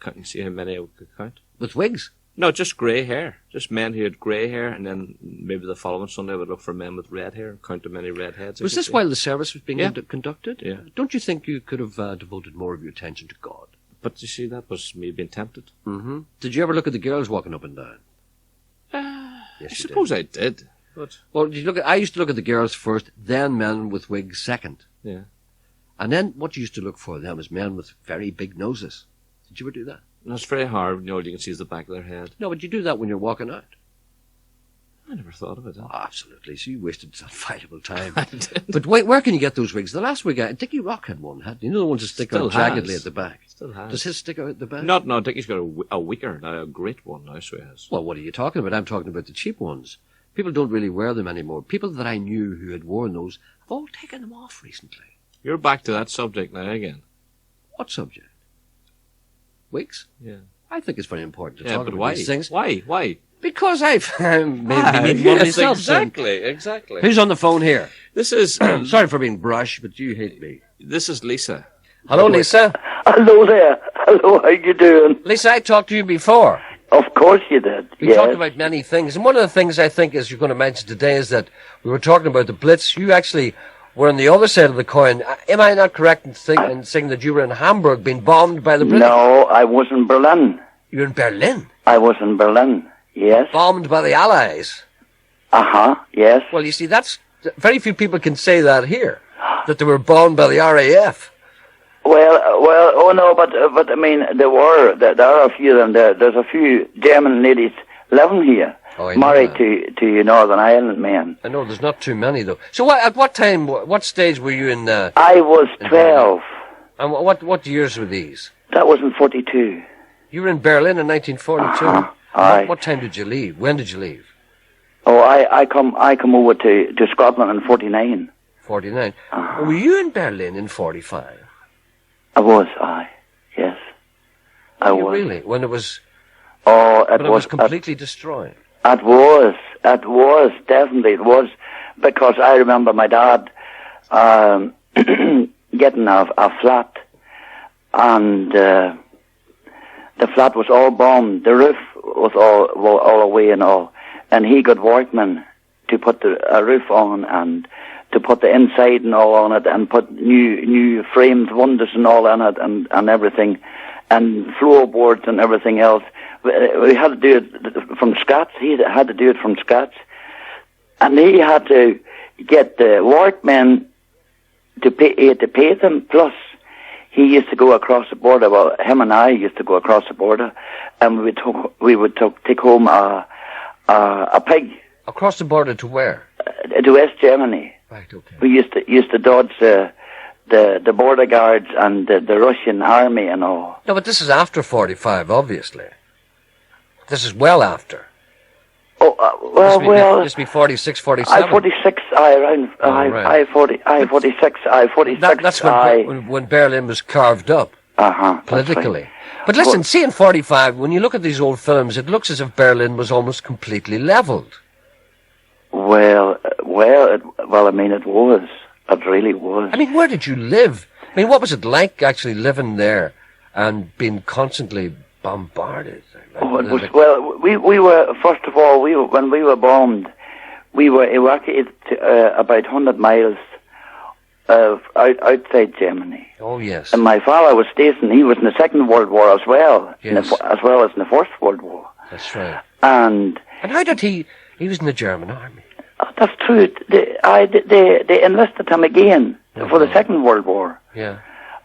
And see how many I could count. With wigs? No, just grey hair. Just men who had grey hair, and then maybe the following Sunday I would look for men with red hair and count how many red heads. Was this while the service was being conducted? Yeah. Don't you think you could have devoted more of your attention to God? But you see, that was me being tempted. Mm-hmm. Did you ever look at the girls walking up and down? Yes, I suppose I did. But well, I used to look at the girls first, then men with wigs second. Yeah. And then what you used to look for then was men with very big noses. Did you ever do that? No, it's very hard. All you can see is the back of their head. No, but you do that when you're walking out. I never thought of it. Oh, absolutely. So you wasted some valuable time. I did. But wait, where can you get those wigs? The last wig, Dickie Rock had one. You know the ones that stick out jaggedly at the back? Still has. Does his stick out at the back? No, Dickie's got a weaker, now a great one now, so he has. Well, what are you talking about? I'm talking about the cheap ones. People don't really wear them anymore. People that I knew who had worn those have all taken them off recently. You're back to that subject now again. What subject? Wigs? Yeah. I think it's very important to talk about these things. Why? Because I've maybe one myself. Exactly. Who's on the phone here? This is... sorry for being brash, but you hate me. This is Lisa. Hello, Lisa. Hello there. Hello, how you doing? Lisa, I talked to you before. Of course you did. We talked about many things, and one of the things I think is you're going to mention today is that we were talking about the Blitz. You actually were on the other side of the coin. Am I not correct in saying that you were in Hamburg being bombed by the British? No, I was in Berlin. You were in Berlin? I was in Berlin, yes. Bombed by the Allies? Uh-huh, yes. Well, you see, that's... Very few people can say that here, that they were bombed by the RAF. Well, oh no, but I mean, there are a few of them. There's a few German ladies living here, married to Northern Ireland men. I know, there's not too many though. So at what time, what stage were you in? I was 12. And what years were these? That was in 42. You were in Berlin in 1942. Aye. What time did you leave? When did you leave? Oh, I come over to Scotland in 49. 49. Were you in Berlin in 45? I was, yes. I was. Really? When it was... Oh, it was completely destroyed. It was, definitely it was, because I remember my dad getting a flat, and the flat was all bombed. The roof was all away and all, and he got workmen to put a roof on and to put the inside and all on it, and put new framed windows and all in it, and everything, and floorboards and everything else. We had to do it from scratch. He had to do it from scratch, and he had to get the workmen to pay them. Plus, he used to go across the border. Well, him and I used to go across the border, and we would take home a pig. Across the border to where? To West Germany. Right. Okay. We used to dodge the border guards and the Russian army and all. No, but this is after 45, obviously. This is well after. Oh, well. This be 46, 47. 46, around, right. 46, 46, That's when Berlin was carved up. Politically. Right. But listen, see in 45, when you look at these old films, it looks as if Berlin was almost completely leveled. Well, I mean, it was. It really was. I mean, where did you live? I mean, what was it like actually living there and being constantly bombarded? Oh, it was, well, we were, first of all, when we were bombed, we were evacuated to, about 100 miles outside Germany. Oh, yes. And my father was stationed, he was in the Second World War as well, yes. as well as in the First World War. That's right. And how did he was in the German army? That's true. They enlisted him again for the Second World War. Yeah.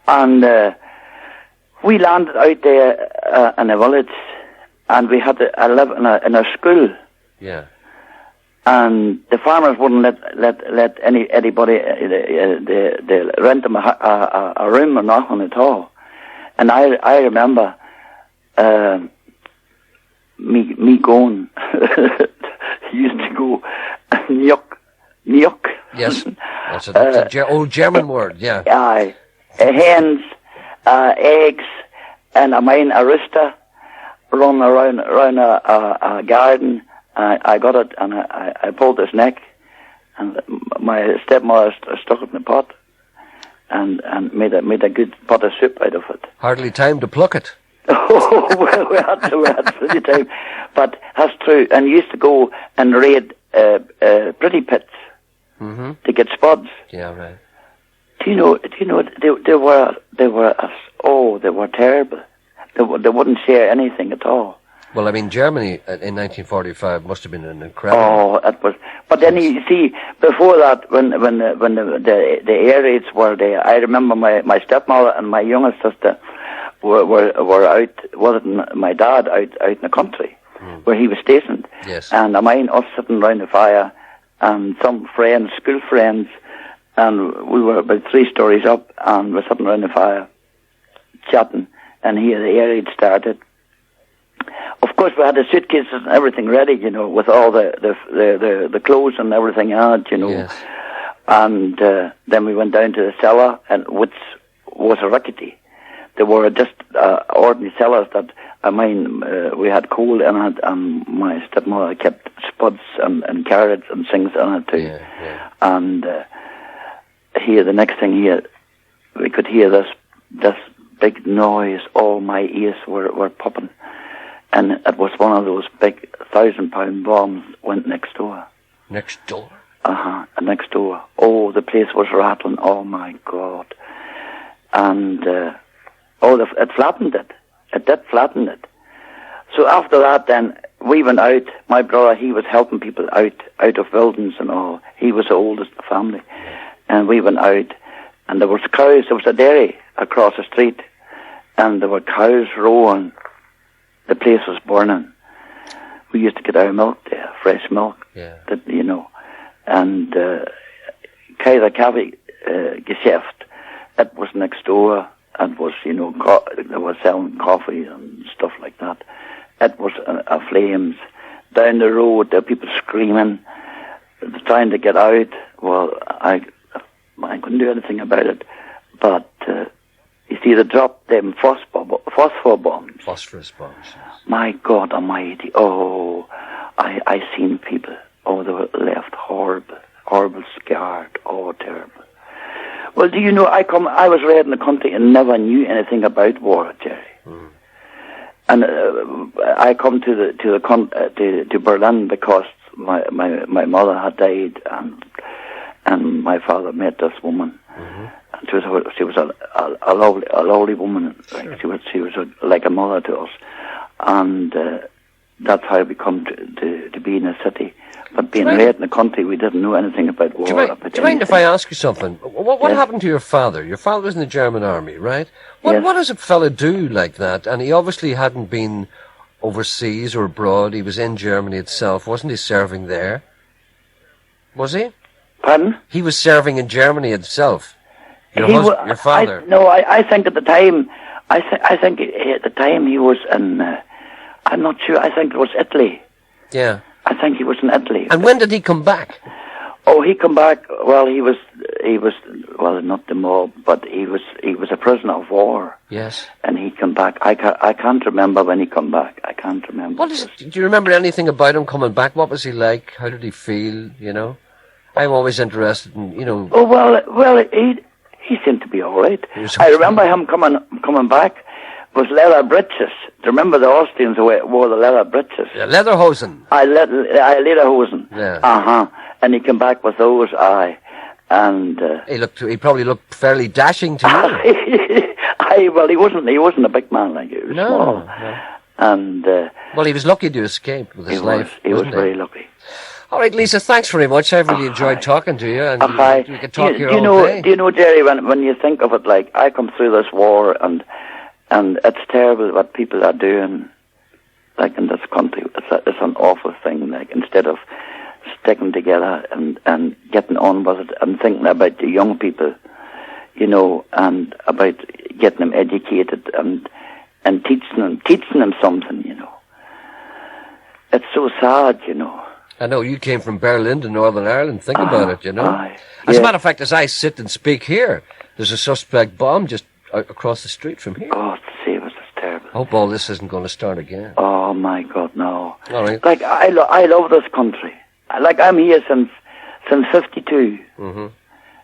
And we landed out there in a village, and we had to live in a school. Yeah. And the farmers wouldn't let anybody they rent them a room or nothing at all. And I remember me going, used to go nyuk. Yes, that's a old German word, yeah. Aye. Hens, eggs, and I mean a rooster run around a garden. I got it, and I pulled his neck, and my stepmother stuck it in the pot, and made a good pot of soup out of it. Hardly time to pluck it. Oh, well, we had plenty of time, but that's true. And you used to go and raid pretty pits to get spuds. Yeah, right. Do you know? They were terrible. They wouldn't share anything at all. Well, I mean, Germany in 1945 must have been an incredible. Oh, it was. But then you see, before that, when the air raids were there, I remember my stepmother and my youngest sister were out. Wasn't my dad out in the country where he was stationed? Yes. And I mind us sitting round the fire, and some friends, school friends, and we were about 3 stories up, and we're sitting around the fire, chatting, and here the air raid started. Of course, we had the suitcases and everything ready, with all the clothes and everything on it, Yes. And then we went down to the cellar, and which was a rickety. They were just ordinary cellars that, we had coal in it, and my stepmother kept spuds and carrots and things in it too. Yeah. And here, the next thing here, we could hear this big noise. All my ears were popping. And it was one of those big 1,000-pound bombs went next door. Next door? Next door. Oh, the place was rattling. Oh, my God. And, it flattened it. It did flatten it. So after that, then, we went out. My brother, he was helping people out of buildings and all. He was the oldest of the family. And we went out, and there was cows. There was a dairy across the street, and there were cows rowing. The place was burning. We used to get our milk there, fresh milk. Yeah. And Kaiser Cafe Geschäft, it was next door. It was, they were selling coffee and stuff like that. It was a flames. Down the road, there were people screaming, trying to get out. Well, I couldn't do anything about it. But you see, they dropped them phosphor bombs. Phosphorus bombs. Yes. My God Almighty! Oh, I seen people. Oh, they were left horrible, scarred. Oh, terrible. Well, do you know? I was raised in the country and never knew anything about war, Gerry. And I come to Berlin because my mother had died, and my father met this woman. She was a lovely woman. Sure. She was like a mother to us, and that's how we come to be in a city. But being raised in the country, we didn't know anything about war. Do you mind if I ask you something? What happened to your father? Your father was in the German army, right? What does a fella do like that? And he obviously hadn't been overseas or abroad. He was in Germany itself. Wasn't he serving there? Was he? Pardon? He was serving in Germany itself. Your father. I think at the time, I think at the time he was in. I'm not sure. I think it was Italy. Yeah. I think he was in Italy. And when did he come back? Oh, he come back. Well, he was well, not the mob, but he was a prisoner of war. Yes. And he come back. I can't remember when he come back. I can't remember. Do you remember anything about him coming back? What was he like? How did he feel? I'm always interested in Oh well, he seemed to be all right. I remember him coming back with leather breeches. Do you remember the Austrians wore the leather breeches? Yeah, lederhosen. Lederhosen. Yeah. And he came back with those. And he probably looked fairly dashing to you. Well, he wasn't a big man like you. He was small. No. And well, he was lucky to escape with his life. He was very lucky. All right, Lisa, thanks very much. I've really enjoyed talking to you, and we could talk here all day. Do you know, Gerry, when you think of it, like, I come through this war, and it's terrible what people are doing, like, in this country. It's an awful thing, like, instead of sticking together and getting on with it and thinking about the young people, and about getting them educated and teaching them something, It's so sad, I know, you came from Berlin to Northern Ireland. Think about it, you know. As a matter of fact, as I sit and speak here, there's a suspect bomb just across the street from here. God save us, it's terrible. I hope all this isn't going to start again. Oh, my God, no. All right. Like, I love this country. Like, I'm here since 52. Mm-hmm.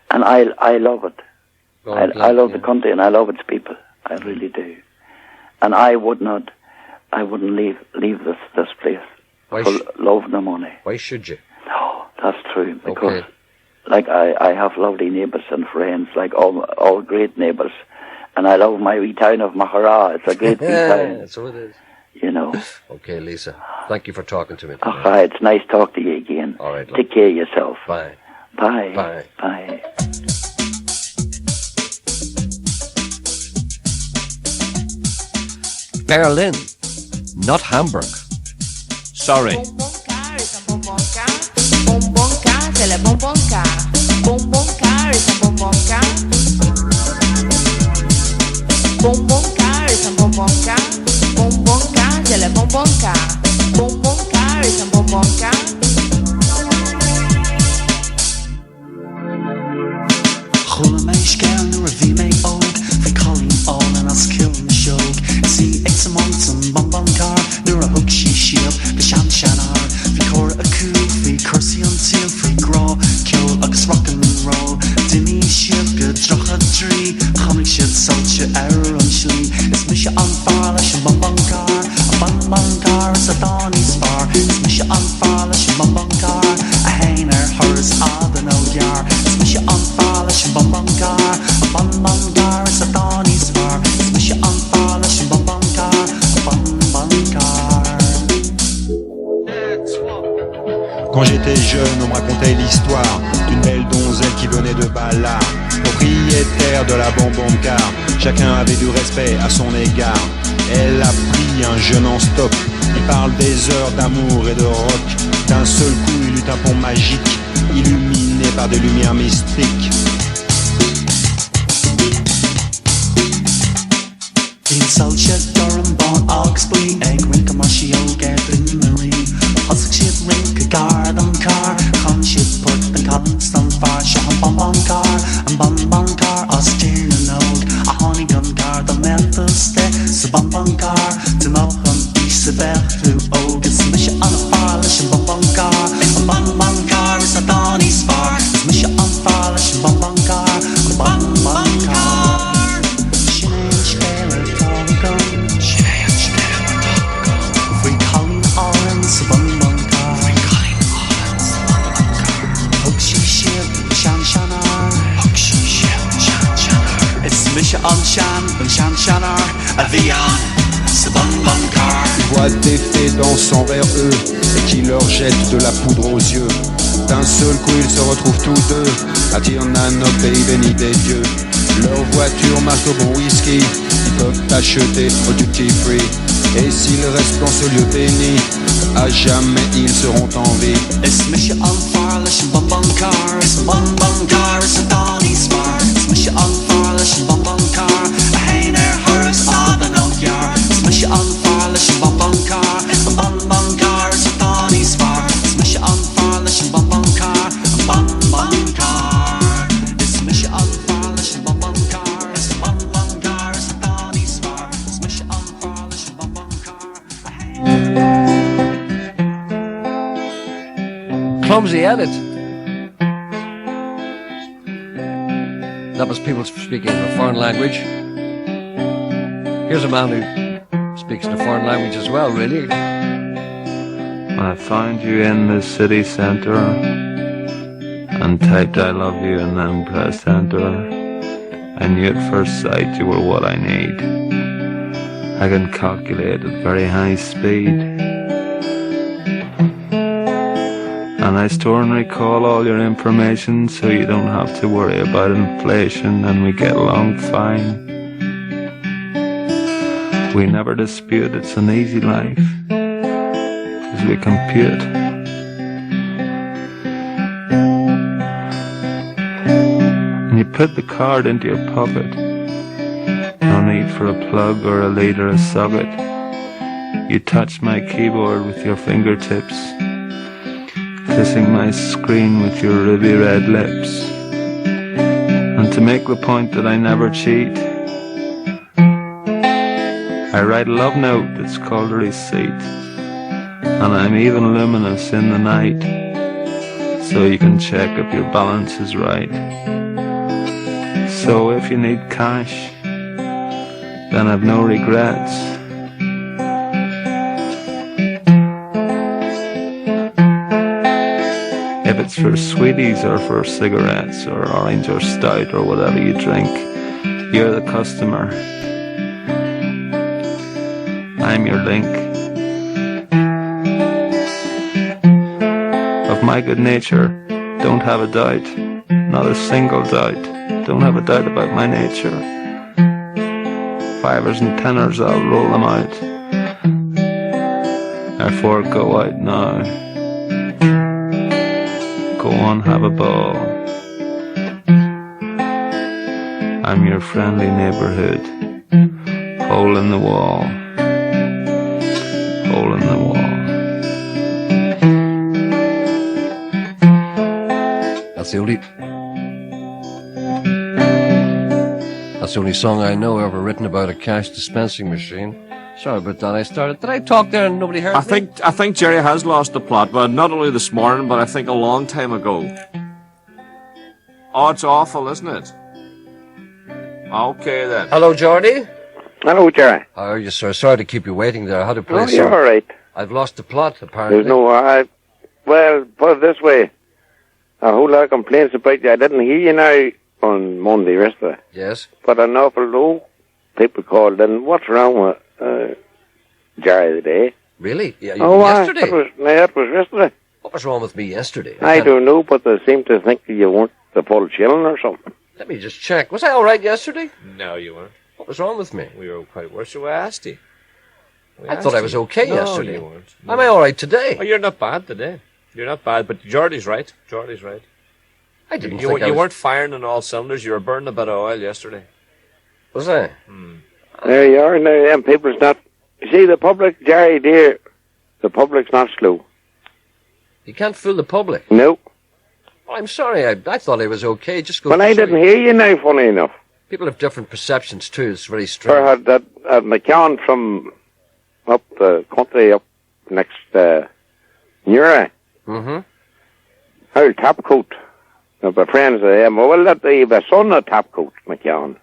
And I love it. I love the country and I love its people. I really do. And I wouldn't leave this place for love nor money. Why should you? No, that's true. Because, like, I have lovely neighbours and friends, like all great neighbours. And I love my wee town of Mahara. It's a great wee town. So it is. You know. Okay, Lisa. Thank you for talking to me. Okay, it's nice talking to you again. All right. Take care of yourself. Bye. Bye. Bye. Bye. Berlin, not Hamburg. Sorry. Bonbon car, c'est le bonbon car. Bonbon car is a bonbon car. Bonbon car is a bonbon car. Bonbon car, c'est le bonbon car. Bonbon car is a bonbon car. Chola mij skel nu wie mij ook. Vi calling all en as killing show. See it's a mountain bonbon car. Nu a hook she ship. The shan shanar. Vi cor a coup. Vi cursi until vi grow. Kill agus rock and roll. Dimmy ship good drach a tree. Comic shit such a error on shlee. It's misha on far lash bonbon car. A bonbon car is a Donny's far. It's misha on far lash bonbon car. A hainer hers all the no yar. It's misha on far lash bonbon car. A bonbon car is a Donny's far. It's misha on far lash bonbon car. A bonbon car. Quand j'étais jeune, on me racontait l'histoire d'une belle donzelle qui venait de Ballard, propriétaire de la bonbon car. Chacun avait du respect à son égard. Elle a pris un jeune en stop. Il parle des heures d'amour et de rock. D'un seul coup, il eut un pont magique, illuminé par des lumières mystiques. In Salchet, Durham, Bon, Oxbury, Egg, Rink, Marshio, Gavin, Marie. Husk shit, Rink, Garden car. Con shit, put the Collins on far. Sean bonbon car, and bonbon car. Austin and old. A honey gun car, the mental step. So bonbon car, to Mohun, Isabel, through August. Misha on a far, Lish, bonbon car. A bonbon car is a Donny's far. Misha on far, Lish, bonbon car. A bonbon car. Free calling orange, bonbon car. Free calling orange, bonbon car. Hook she ship, shan shanar. Hook she ship, shan shanar. It's Misha on shan, and shan shanar. A vian, c'est bonbon car. Il voit des fées dans son vers eux et qui leur jettent de la poudre aux yeux. D'un seul coup ils se retrouvent tous deux à Tirnan au pays béni des dieux. Leur voiture marche au bon whisky, ils peuvent acheter au duty free. Et s'ils restent dans ce lieu béni, à jamais ils seront en vie. It's Misha on far, Lish, bonbon car. It's a bonbon car, it's a Donny's far. It's Misha on far, Lish, bonbon car. A hainer hers all the no yar. It's Misha on far, Lish, bonbon car. It's a bonbon car, it's a Donny's far. It's Misha on far, Lish, bonbon car. A bonbon car. It's Misha on far, Lish, bonbon car. It's a bonbon car, it's a Donny's far. It's Misha on far, Lish, bonbon car. Clumsy edit. That was people speaking a foreign language. Here's a man who speaks a foreign language as well, really. I found you in the city centre and typed I love you and then pressed enter. I knew at first sight you were what I need. I can calculate at very high speed. And I store and recall all your information so you don't have to worry about inflation and we get along fine. We never dispute it's an easy life as we compute. And you put the card into your pocket. No need for a plug or a lead or a socket. You touch my keyboard with your fingertips. kissing my screen with your ruby red lips. And to make the point that I never cheat, I write a love note that's called a receipt. And I'm even luminous in the night, so you can check if your balance is right. So if you need cash, then I've no regrets. If it's for sweeties or for cigarettes or orange or stout or whatever you drink, you're the customer. I'm your link. Of my good nature, don't have a doubt, not a single doubt. Don't have a doubt about my nature. Fivers and tenors, I'll roll them out. Therefore, go out now. Go on, have a ball. I'm your friendly neighborhood. Hole in the wall. Hole in the wall. That's the only song I know ever written about a cash dispensing machine. Sorry about that. Did I talk there and nobody heard me? I think Gerry has lost the plot, but not only this morning, but I think a long time ago. Oh, it's awful, isn't it? Okay then. Hello, Geordie. Hello, Gerry. How are you, sir? Sorry to keep you waiting there. I had to play Oh, you're all right. I've lost the plot, apparently. There's no... well, put it this way. A whole lot of complaints about you. I didn't hear you now on Monday, yesterday. Yes. But an awful lot people called in. What's wrong with Gerry today? Really? Yeah, yesterday? That was yesterday. What was wrong with me yesterday? I don't know, but they seem to think that you weren't the full chilling or something. Let me just check. Was I all right yesterday? No, you weren't. What was wrong with me? We were quite worse, so we asked you. I thought I was okay yesterday. No, you weren't. No. Am I all right today? Oh, you're not bad today. You're not bad, but Geordie's right. I didn't you think you weren't firing on all cylinders. You were burning a bit of oil yesterday. Was I? There you are. Now, them people's not... You see, the public, Gerry, dear, the public's not slow. You can't fool the public. No. Well, I'm sorry. I thought I was okay. Just go. But I didn't hear you now, funny enough. People have different perceptions, too. It's very strange. I had that McCann from up the country, up next Newry. Mm-hmm. How top coat. My friends of them, well, that the son of top coat, McCann.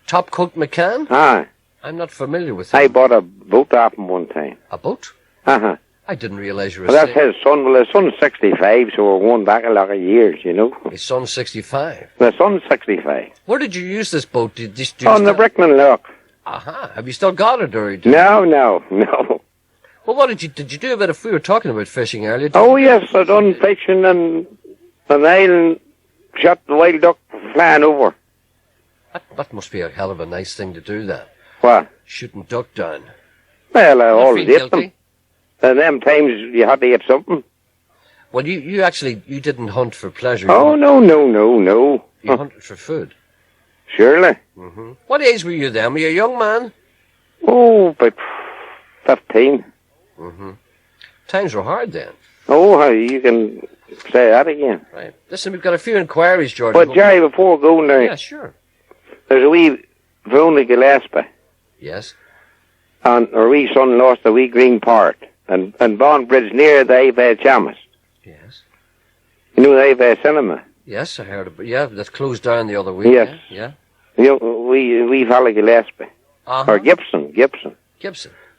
Top coat McCann? Aye. I'm not familiar with him. I bought a boat off him one time. A boat? Uh-huh. I didn't realize you were Well, that's his son. Well, his son's 65, so we're going back a lot of years, you know. His son's 65. The son's 65. Where did you use this boat? On the Brickman Lock. Aha. Have you still got it, or? No. Well, what did you do a bit of? We were talking about fishing earlier. Oh yes, I done fishing and an island, shot the wild duck flying over. That must be a hell of a nice thing to do. That. What? Shooting duck down. Well, I You always feel ate them. guilty? And them times you had to eat something. Well, you actually didn't hunt for pleasure. Oh no. You hunted for food. Surely. Mm-hmm. What age were you then? Were you a young man? Oh, about 15. Mm-hmm. Times were hard then. Oh, how you can say that again. Right. Listen, we've got a few inquiries, George. But Gerry, before we go now, Yeah, sure. there's a wee Verona Gillespie, Yes. and our wee son lost a wee green part, and Bond Bridge near the Ava Chamas. Yes. You know the Ava Cinema? Yes, I heard about. Yeah, that closed down the other week. Yes. Yeah. You know, wee fella Gillespie. Uh-huh. Or Gibson. Gibson.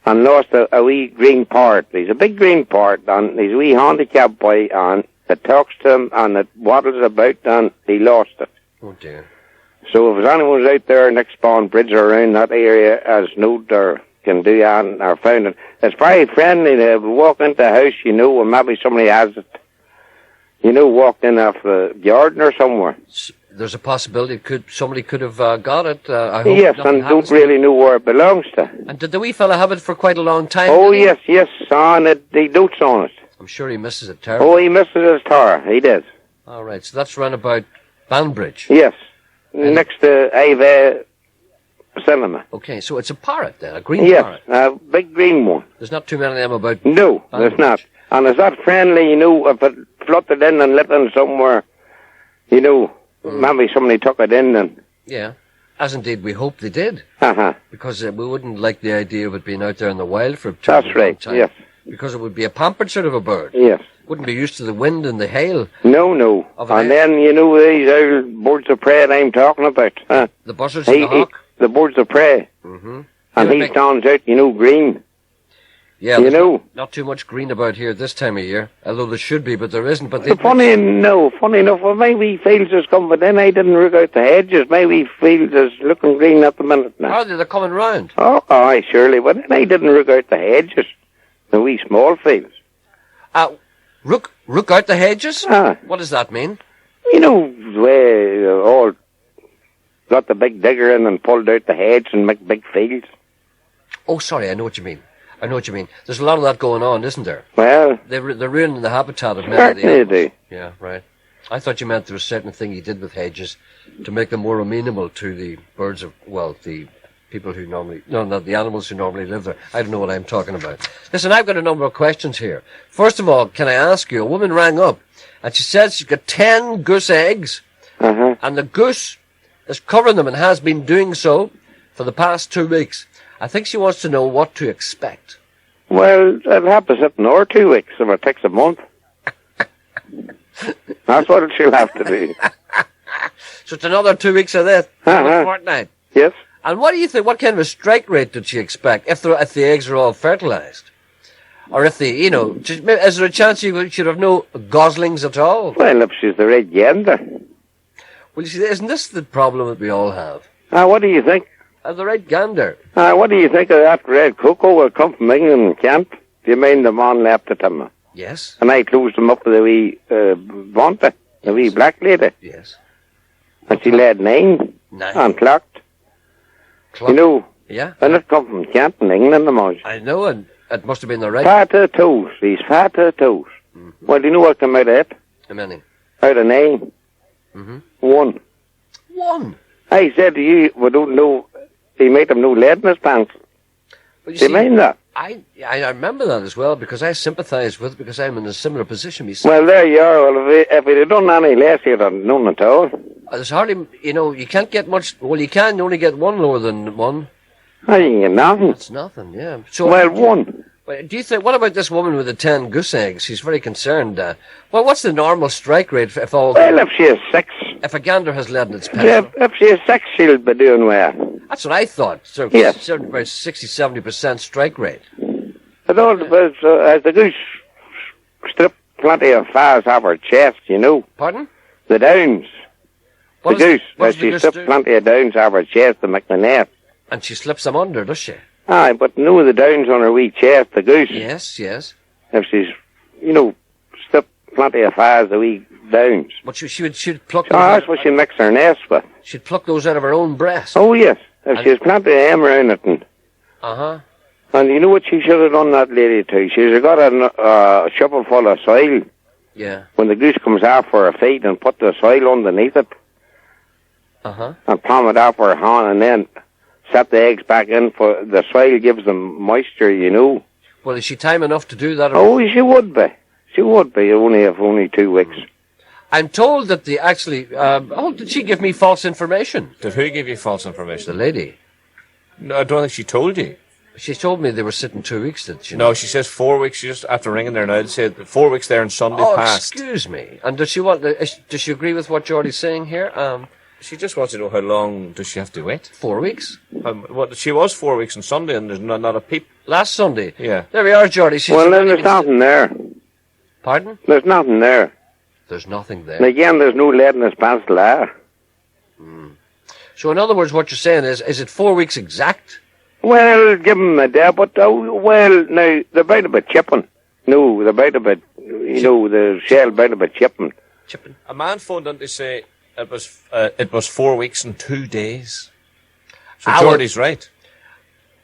And lost a wee green part. He's a big green part, and he's a wee handicapped boy, and it talks to him, and it waddles about, and he lost it. Oh, dear. So if anyone's out there next Bond Bridge or around that area as knowed or can do that or found it, it's very friendly to walk into a house, you know, and maybe somebody has it, you know, walked in off the garden or somewhere. There's a possibility somebody could have got it. I hope Yes, nothing and happens don't really know where it belongs to. And did the wee fella have it for quite a long time? Oh, did he? yes, on it. He dotes on it. I'm sure he misses it terribly. Oh, he misses his tower. He did. All right, so that's round about Banbridge. Yes, next to Ava Cinema. Okay, so it's a parrot then, a green Yes, parrot. a big green one. There's not too many of them about. No, Banbridge. there's not. And is that friendly, you know, if it flooded in and lit in somewhere, you know, maybe somebody took it in and... Yeah, as indeed we hope they did. Uh-huh. Because we wouldn't like the idea of it being out there in the wild for That's right, time. yes. Because it would be a pampered sort of a bird. Yes. Wouldn't be used to the wind and the hail. No. And then, you know, these old birds of prey that I'm talking about. The buzzards and the hawk? The birds of prey. Mm-hmm. And he stands out, you know, green. Yeah, you know. Not too much green about here this time of year, although there should be, but there isn't. But funny enough, well, my wee fields is coming, but then I didn't root out the hedges. My wee fields is looking green at the minute now. Oh, they're coming round. Oh, aye, surely, but then I didn't root out the hedges. The wee small fields. Rook out the hedges? What does that mean? You know, where all got the big digger in and pulled out the hedge and make big fields. Oh, sorry, I know what you mean. There's a lot of that going on, isn't there? Well... They're ruining the habitat of many of the Certainly they do. Yeah, right. I thought you meant there was a certain thing you did with hedges to make them more amenable to the birds of, well, the people who normally... No, not the animals who normally live there. I don't know what I'm talking about. Listen, I've got a number of questions here. First of all, can I ask you, a woman rang up and she said she's got 10 goose eggs and the goose is covering them and has been doing so for the past 2 weeks. I think she wants to know what to expect. Well, it'll have to sit in or 2 weeks if it takes a month. That's what she'll have to do. So it's another 2 weeks of this, another fortnight. Yes. And what do you think, what kind of a strike rate did she expect if the eggs are all fertilized? Or if they, you know, is there a chance you should have no goslings at all? Well, if she's the right gender. Well, you see, isn't this the problem that we all have? What do you think? The right gander. What do you think of that red cocoa will come from England and Kent? Do you mean the man left it him? Yes. And I closed him up with a wee Bonta, a wee black lady. Yes. And she laid 9. And clocked. You know. Yeah. And it come from Kent in England, the most. I know, and it must have been the right... Fatter toes. These fatter toes. Mm-hmm. Well, do you know what came out of it? How many? Out of 9. 1. 1? I said to you, we don't know... He made him no lead in his pants. Do you mean that? I remember that as well, because I sympathise with it, because I'm in a similar position myself. Well, there you are. Well, if he'd have done any less, he'd have none at all. There's hardly, you know, you can't get much... Well, you can only get 1 lower than 1. I can get nothing. That's nothing, yeah. So, well, 1. Do you think... What about this woman with the 10 goose eggs? She's very concerned. Well, what's the normal strike rate if all... Well, if she is 6... If a gander has lead in its pencil... If she is 6, she'll be doing well. That's what I thought. So yes. About 60-70% strike rate. It all depends. As the goose strip plenty of fires off her chest, you know. Pardon? The downs. The goose. As she strips plenty of downs off her chest to make the nest. And she slips them under, does she? Aye, but no, the downs on her wee chest, the goose. Yes. If she's, you know, stripped plenty of fires, the wee downs. But she'd pluck those that's what she makes her nest with. She'd pluck those out of her own breast. Oh, yes. If she has plenty of them around it. And you know what she should have done, that lady, too? She should have got a shovel full of soil. Yeah. When the goose comes out for her feet and put the soil underneath it. And palm it out for her hand and then set the eggs back in. For the soil gives them moisture, you know. Well, is she time enough to do that? Oh, she would be. She would be, only 2 weeks. I'm told that the actually... did she give me false information? Did who give you false information? The lady. No, I don't think she told you. She told me they were sitting 2 weeks, did she? No, she says 4 weeks. She just, after ringing there now, it said 4 weeks there and Sunday passed. Excuse me. And does she agree with what Geordie's saying here? She just wants to know how long does she have to wait? 4 weeks. She was 4 weeks on Sunday and there's not a peep. Last Sunday? Yeah. There we are, Geordie. Well, then there's nothing there. Pardon? There's nothing there. There's nothing there. And again, there's no lead in his pants to lie. So in other words, what you're saying is it 4 weeks exact? Well, give them a day, but, now, they're about a bit chipping. No, they're about a bit, the shell about a bit chipping. A man phoned in to say it was 4 weeks and 2 days. So Geordie's right.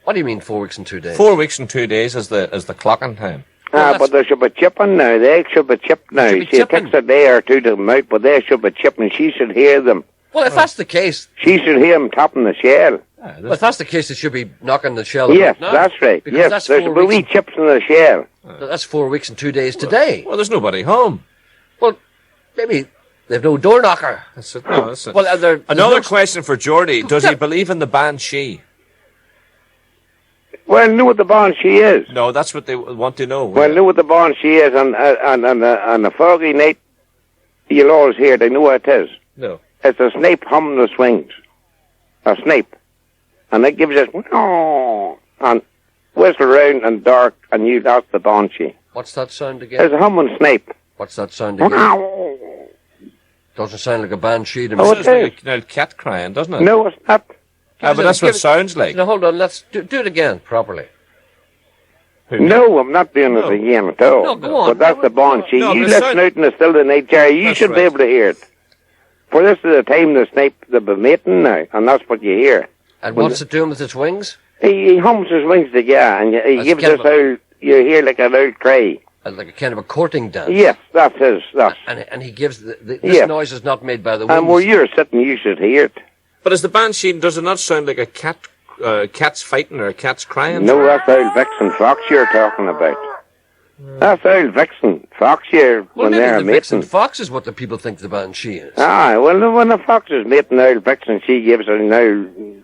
What do you mean 4 weeks and 2 days? 4 weeks and 2 days is the clocking time. But they should be chipping now. The eggs should be chipped now. It takes a day or two to come out, but they should be chipping. She should hear them. Well, if that's the case... She should hear them tapping the shell. Well, if that's the case, they should be knocking the shell. Yes, now, that's right. Yes, there should be wee chips in the shell. That's 4 weeks and 2 days today. Well, there's nobody home. Well, maybe they've no door knocker. That's it. No, that's it. Well, another question for Geordie. Does he believe in the banshee? Well, know what the banshee is. No, that's what they want to know. Well, know what the banshee is, and on a foggy night, you'll always hear. They know what it is. No. It's a snape humming the swings. A snape, and it gives us and whistle round and dark, and that's the banshee. What's that sound again? It's a humming snape. What's that sound again? Doesn't sound like a banshee to me. Oh, it sounds like a cat crying, doesn't it? No, it's not. But that's what it sounds like. Now, hold on, let's do it again, properly. No, I'm not doing it again at all. No, go on. But that's the banshee. No, You but listen out in the still of the night, Jerry. You should be able to hear it. For this is the time the snape they'll be mating now, and that's what you hear. And what's it doing with its wings? He hums his wings together, and he gives this old, you hear like an old cry. Like a kind of a courting dance. Yes, that's his. And he gives this noise is not made by the wings. And where you're sitting, you should hear it. But as the banshee, does it not sound like a cat's fighting or a cat's crying? No, that's old Vixen Fox you're talking about. That's old Vixen Fox here when they're the mating. Vixen Fox is what the people think the banshee is. Well, when the fox is mating old Vixen, she gives her no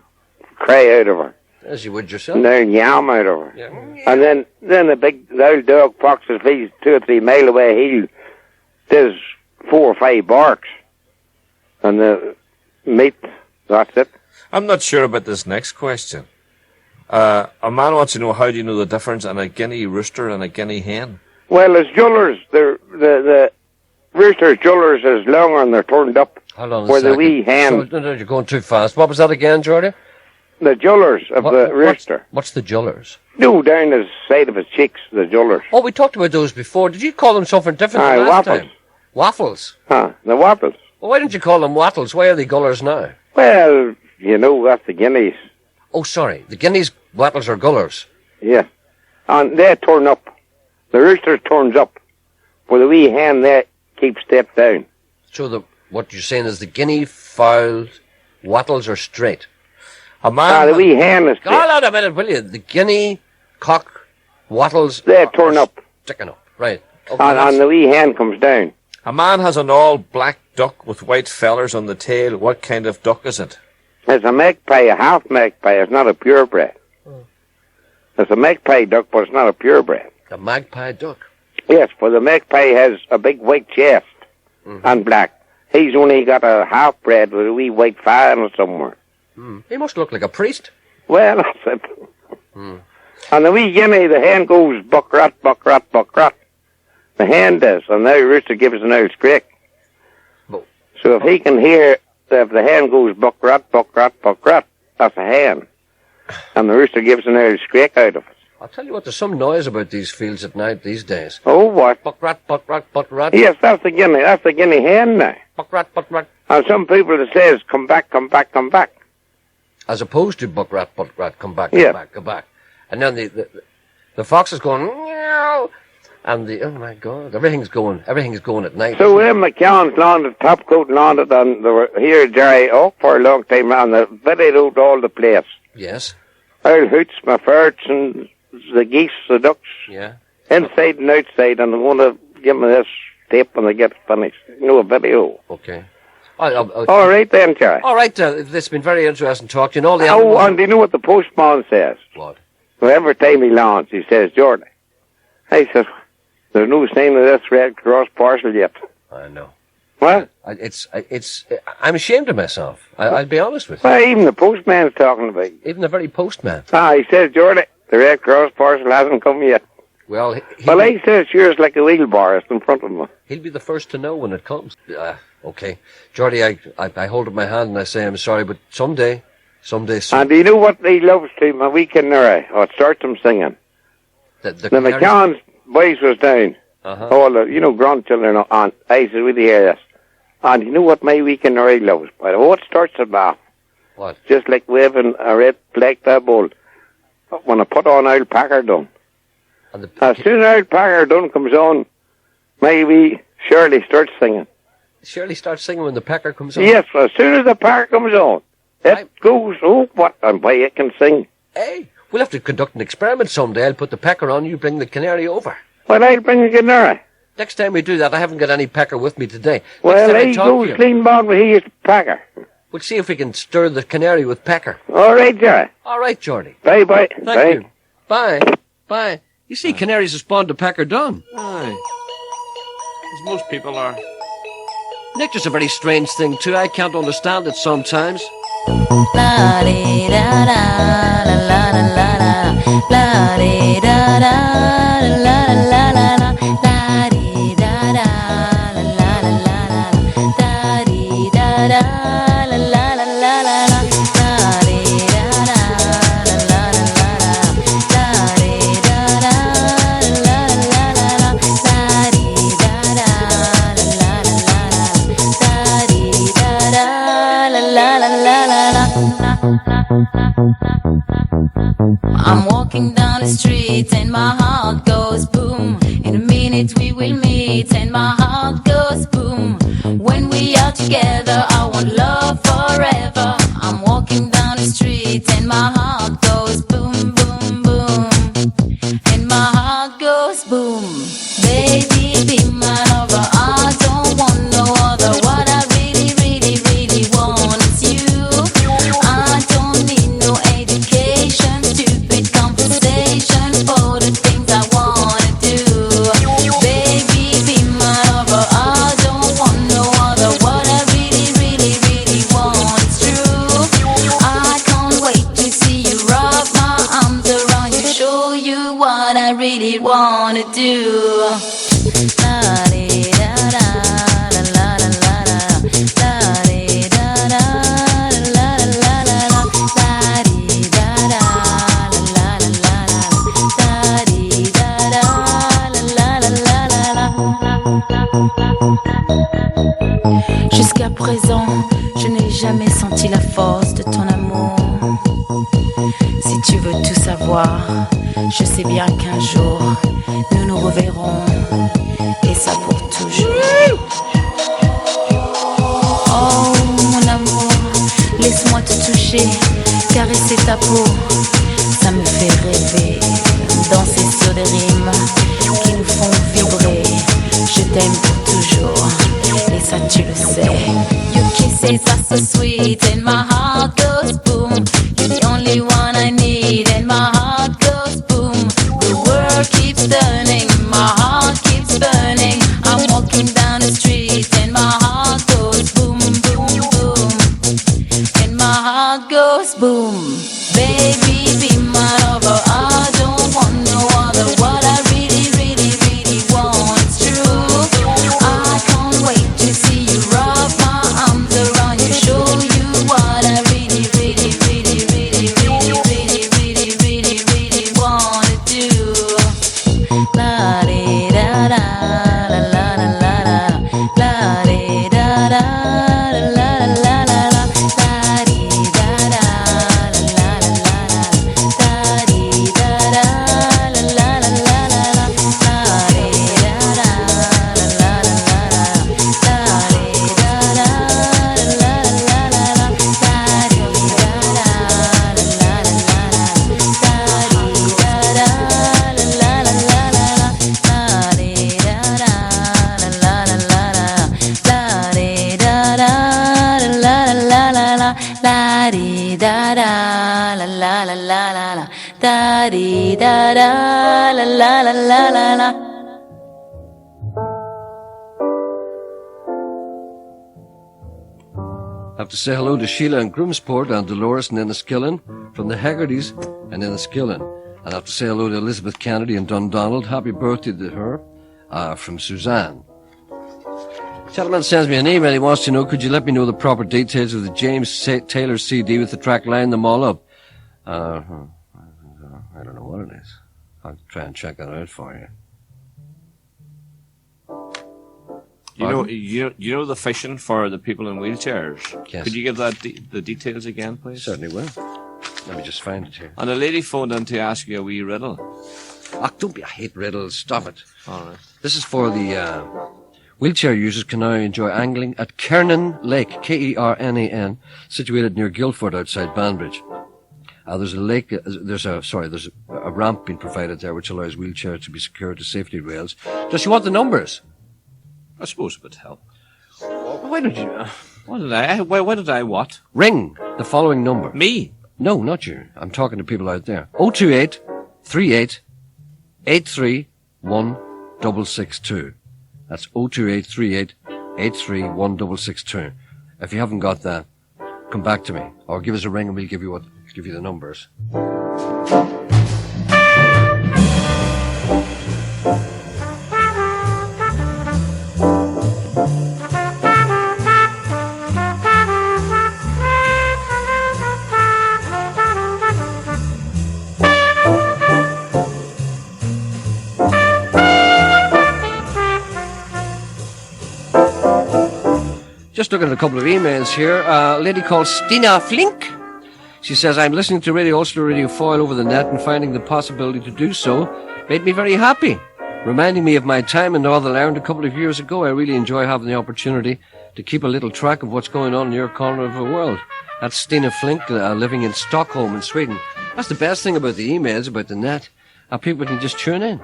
cry out of her. As you would yourself. No yam out of her. Yeah. And then the old dog fox, if he's 2 or 3 miles away, he does 4 or 5 barks. And the meat, that's it. I'm not sure about this next question. A man wants to know, how do you know the difference in a guinea rooster and a guinea hen? Well, as jullers, the rooster's jullers is longer and they're turned up. Hold on where a second. the wee hen... No, you're going too fast. What was that again, Jordy? The jullers of the rooster. What's the jullers? No, down the side of his cheeks, the jullers. Oh, we talked about those before. Did you call them something different than last waffles. time? Waffles? The waffles. Well, why didn't you call them wattles? Why are they gullers now? Well, you know, that's the guineas. Oh, sorry. The guineas, wattles, are gullers. Yeah. And they turn up. The rooster turns up. For the wee hen, they keep step down. So what you're saying is the guinea fowl wattles are straight. A man... the wee hen is straight. Hold on a minute, will you? The guinea, cock, wattles... They turn up. Sticking up, right. Okay, and the wee hen comes down. A man has an all-black duck with white feathers on the tail. What kind of duck is it? It's a magpie, a half magpie. It's not a purebred. It's a magpie duck, but it's not a purebred. A magpie duck? Yes, for the magpie has a big white chest and black. He's only got a half-bred with a wee white fan somewhere. He must look like a priest. Well, that's it. And the wee guinea, the hen goes buck-rat, buck-rat, buck-rat. The hen does, and now the rooster gives an old squeak. So if he can hear, if the hen goes buck-rat, buck-rat, buck-rat, that's a hen. And the rooster gives an old squeak out of it. I'll tell you what, there's some noise about these fields at night these days. Oh, what? Buck-rat, buck-rat, buck-rat. Yes, that's the guinea. That's the guinea hen now. Buck-rat, buck-rat. And some people that says, come back, come back, come back. As opposed to buck-rat, buck-rat, come back, come back, come back. And then the fox is going, meow. And oh my God, everything's going at night. So when McCann's landed, top coat landed, and they were here, Gerry, for a long time, and they videoed all the place. Yes. Old hoots, my ferrets, and the geese, the ducks. Yeah. Inside and outside, and I'm going to give me this tape when they get finished. You know, a video. Okay. All right then, Gerry. All right, it's been very interesting talking. And all the and do you know what the postman says? What? Well, every time he lands, he says, Jordan. He says, there's no sign of this Red Cross parcel yet. I know. What? I'm ashamed of myself. I'll be honest with you. Well, even the postman's talking about it. Even the very postman. He says, Jordan, the Red Cross parcel hasn't come yet. Well, he says, sure, it's like a wheelbarrow in front of him. He'll be the first to know when it comes. Okay. Geordie, I hold up my hand and I say I'm sorry, but someday soon. And do you know what he loves to, my weekend Nuri? It starts him singing. The McCann's boys was down. All the, grandchildren on. I said, will you hear this? And you know what my weekend Nuri loves? But it starts him off. What? Just like waving a red flag to a bull. When I put on Old Packer Dun. As soon as Old Packer Dun comes on, maybe Shirley starts singing. Shirley starts singing when the Packer comes on? Yes, as soon as the Packer comes on, it goes, what, and why it can sing. Hey, we'll have to conduct an experiment someday. I'll put the Packer on, you bring the canary over. Well, I'll bring a canary. Next time we do that, I haven't got any packer with me today. Well, he goes clean bound, but he is packer. We'll see if we can stir the canary with packer. All right, Jerry. All right, Geordie. Bye-bye. Thank you. Bye. Bye. You see, canaries respond to packer done. Aye. As most people are. Nature's a very strange thing, too. I can't understand it sometimes. I'm walking down the street and my heart goes boom. In a minute we will meet and my heart goes boom. When we are together I want love forever. I'm walking down the street and my heart goes boom, boom, boom. And my heart goes boom. Baby, be my lover, I don't want no other. What I really, really, really want is you. I don't need no education, stupid conversation for the things I wanna do. Baby, be my lover, I don't want no other. What I really, really, really want is true. I can't wait to see you wrap my arms around you, show you what I really wanna do. Jusqu'à présent, je n'ai jamais senti la force de ton amour. Si tu veux tout savoir, je sais bien qu'un jour, nous nous reverrons, et ça pour toujours. Oh mon amour, laisse-moi te toucher, caresser ta peau, ça me fait rêver, danser sur des rimes qui nous font vibrer. Je t'aime pour toujours, et ça tu le sais. Your kisses are so sweet and my heart goes boom. You're the only one I need and my heart goes boom. The world keeps turning, my heart keeps burning. I'm walking down the street and my heart goes boom, boom, boom. And my heart goes boom. Baby, be my lover, I don't want no other. What I really, really, really want is true. I can't wait to see you wrap my arms around you, show you what I really, really, really, really, really, really, really, really, really wanna do. La di da da, la la la la la, la di da da, la la la la la, la di da da, la la la la la, la di da da, la la la la la, la di da da, la la la la la, la di da da, la la la la la, la di da la la la la la, da di da da la la la la la la. I have to say hello to Sheila in Grimsport and Dolores in Enniskillen from the Haggertys and Enniskillen. And I have to say hello to Elizabeth Kennedy in Dundonald. Happy birthday to her from Suzanne. Gentleman sends me an email. He wants to know, could you let me know the proper details of the James Taylor CD with the track Line Them All Up? I don't know what it is. I'll try and check that out for you. You know the fishing for the people in wheelchairs? Yes. Could you give that the details again, please? Certainly will. Let me just find it here. And a lady phoned in to ask you a wee riddle. Ah, don't be, I hate riddles. Stop it. All right. This is for the wheelchair users can now enjoy angling at Kernan Lake, Kernan, situated near Guildford outside Banbridge. There's a ramp being provided there which allows wheelchairs to be secured to safety rails. Does she want the numbers? I suppose it would help. Why don't you? What did I what? Ring the following number. Me? No, not you. I'm talking to people out there. 028 38 83 1662. That's 028 38 83 1662. If you haven't got that, come back to me or give us a ring and we'll give you the numbers. Just looking at a couple of emails here. A lady called Stina Flink. She says, I'm listening to Radio Ulster, Radio Foil over the net and finding the possibility to do so made me very happy. Reminding me of my time in Northern Ireland a couple of years ago. I really enjoy having the opportunity to keep a little track of what's going on in your corner of the world. That's Stina Flink, living in Stockholm in Sweden. That's the best thing about the emails, about the net. People can just tune in.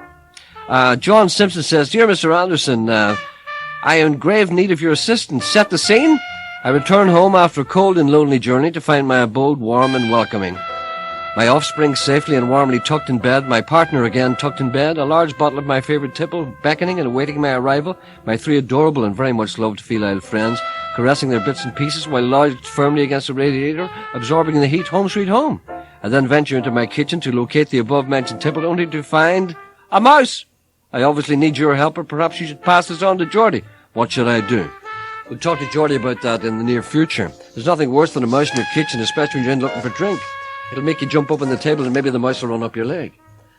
John Simpson says, Dear Mr. Anderson, I am in grave need of your assistance. Set the scene. I return home after a cold and lonely journey to find my abode warm and welcoming. My offspring safely and warmly tucked in bed, my partner again tucked in bed, a large bottle of my favourite tipple beckoning and awaiting my arrival, my 3 adorable and very much loved feline friends caressing their bits and pieces while lodged firmly against the radiator, absorbing the heat, home sweet home. I then venture into my kitchen to locate the above-mentioned tipple only to find a mouse. I obviously need your help, or perhaps you should pass this on to Geordie. What should I do? We'll talk to Geordie about that in the near future. There's nothing worse than a mouse in your kitchen, especially when you're in looking for drink. It'll make you jump up on the table and maybe the mouse will run up your leg.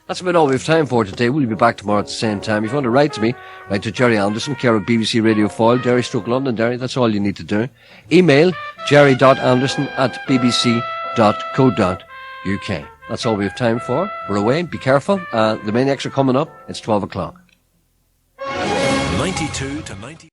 That's about all we have time for today. We'll be back tomorrow at the same time. If you want to write to me, write to Gerry Anderson, care of BBC Radio Foil, Derry/Londonderry. That's all you need to do. Email gerry.anderson@bbc.co.uk. That's all we have time for. We're away. Be careful. The Maniacs are coming up. It's 12 o'clock. 92 to 90.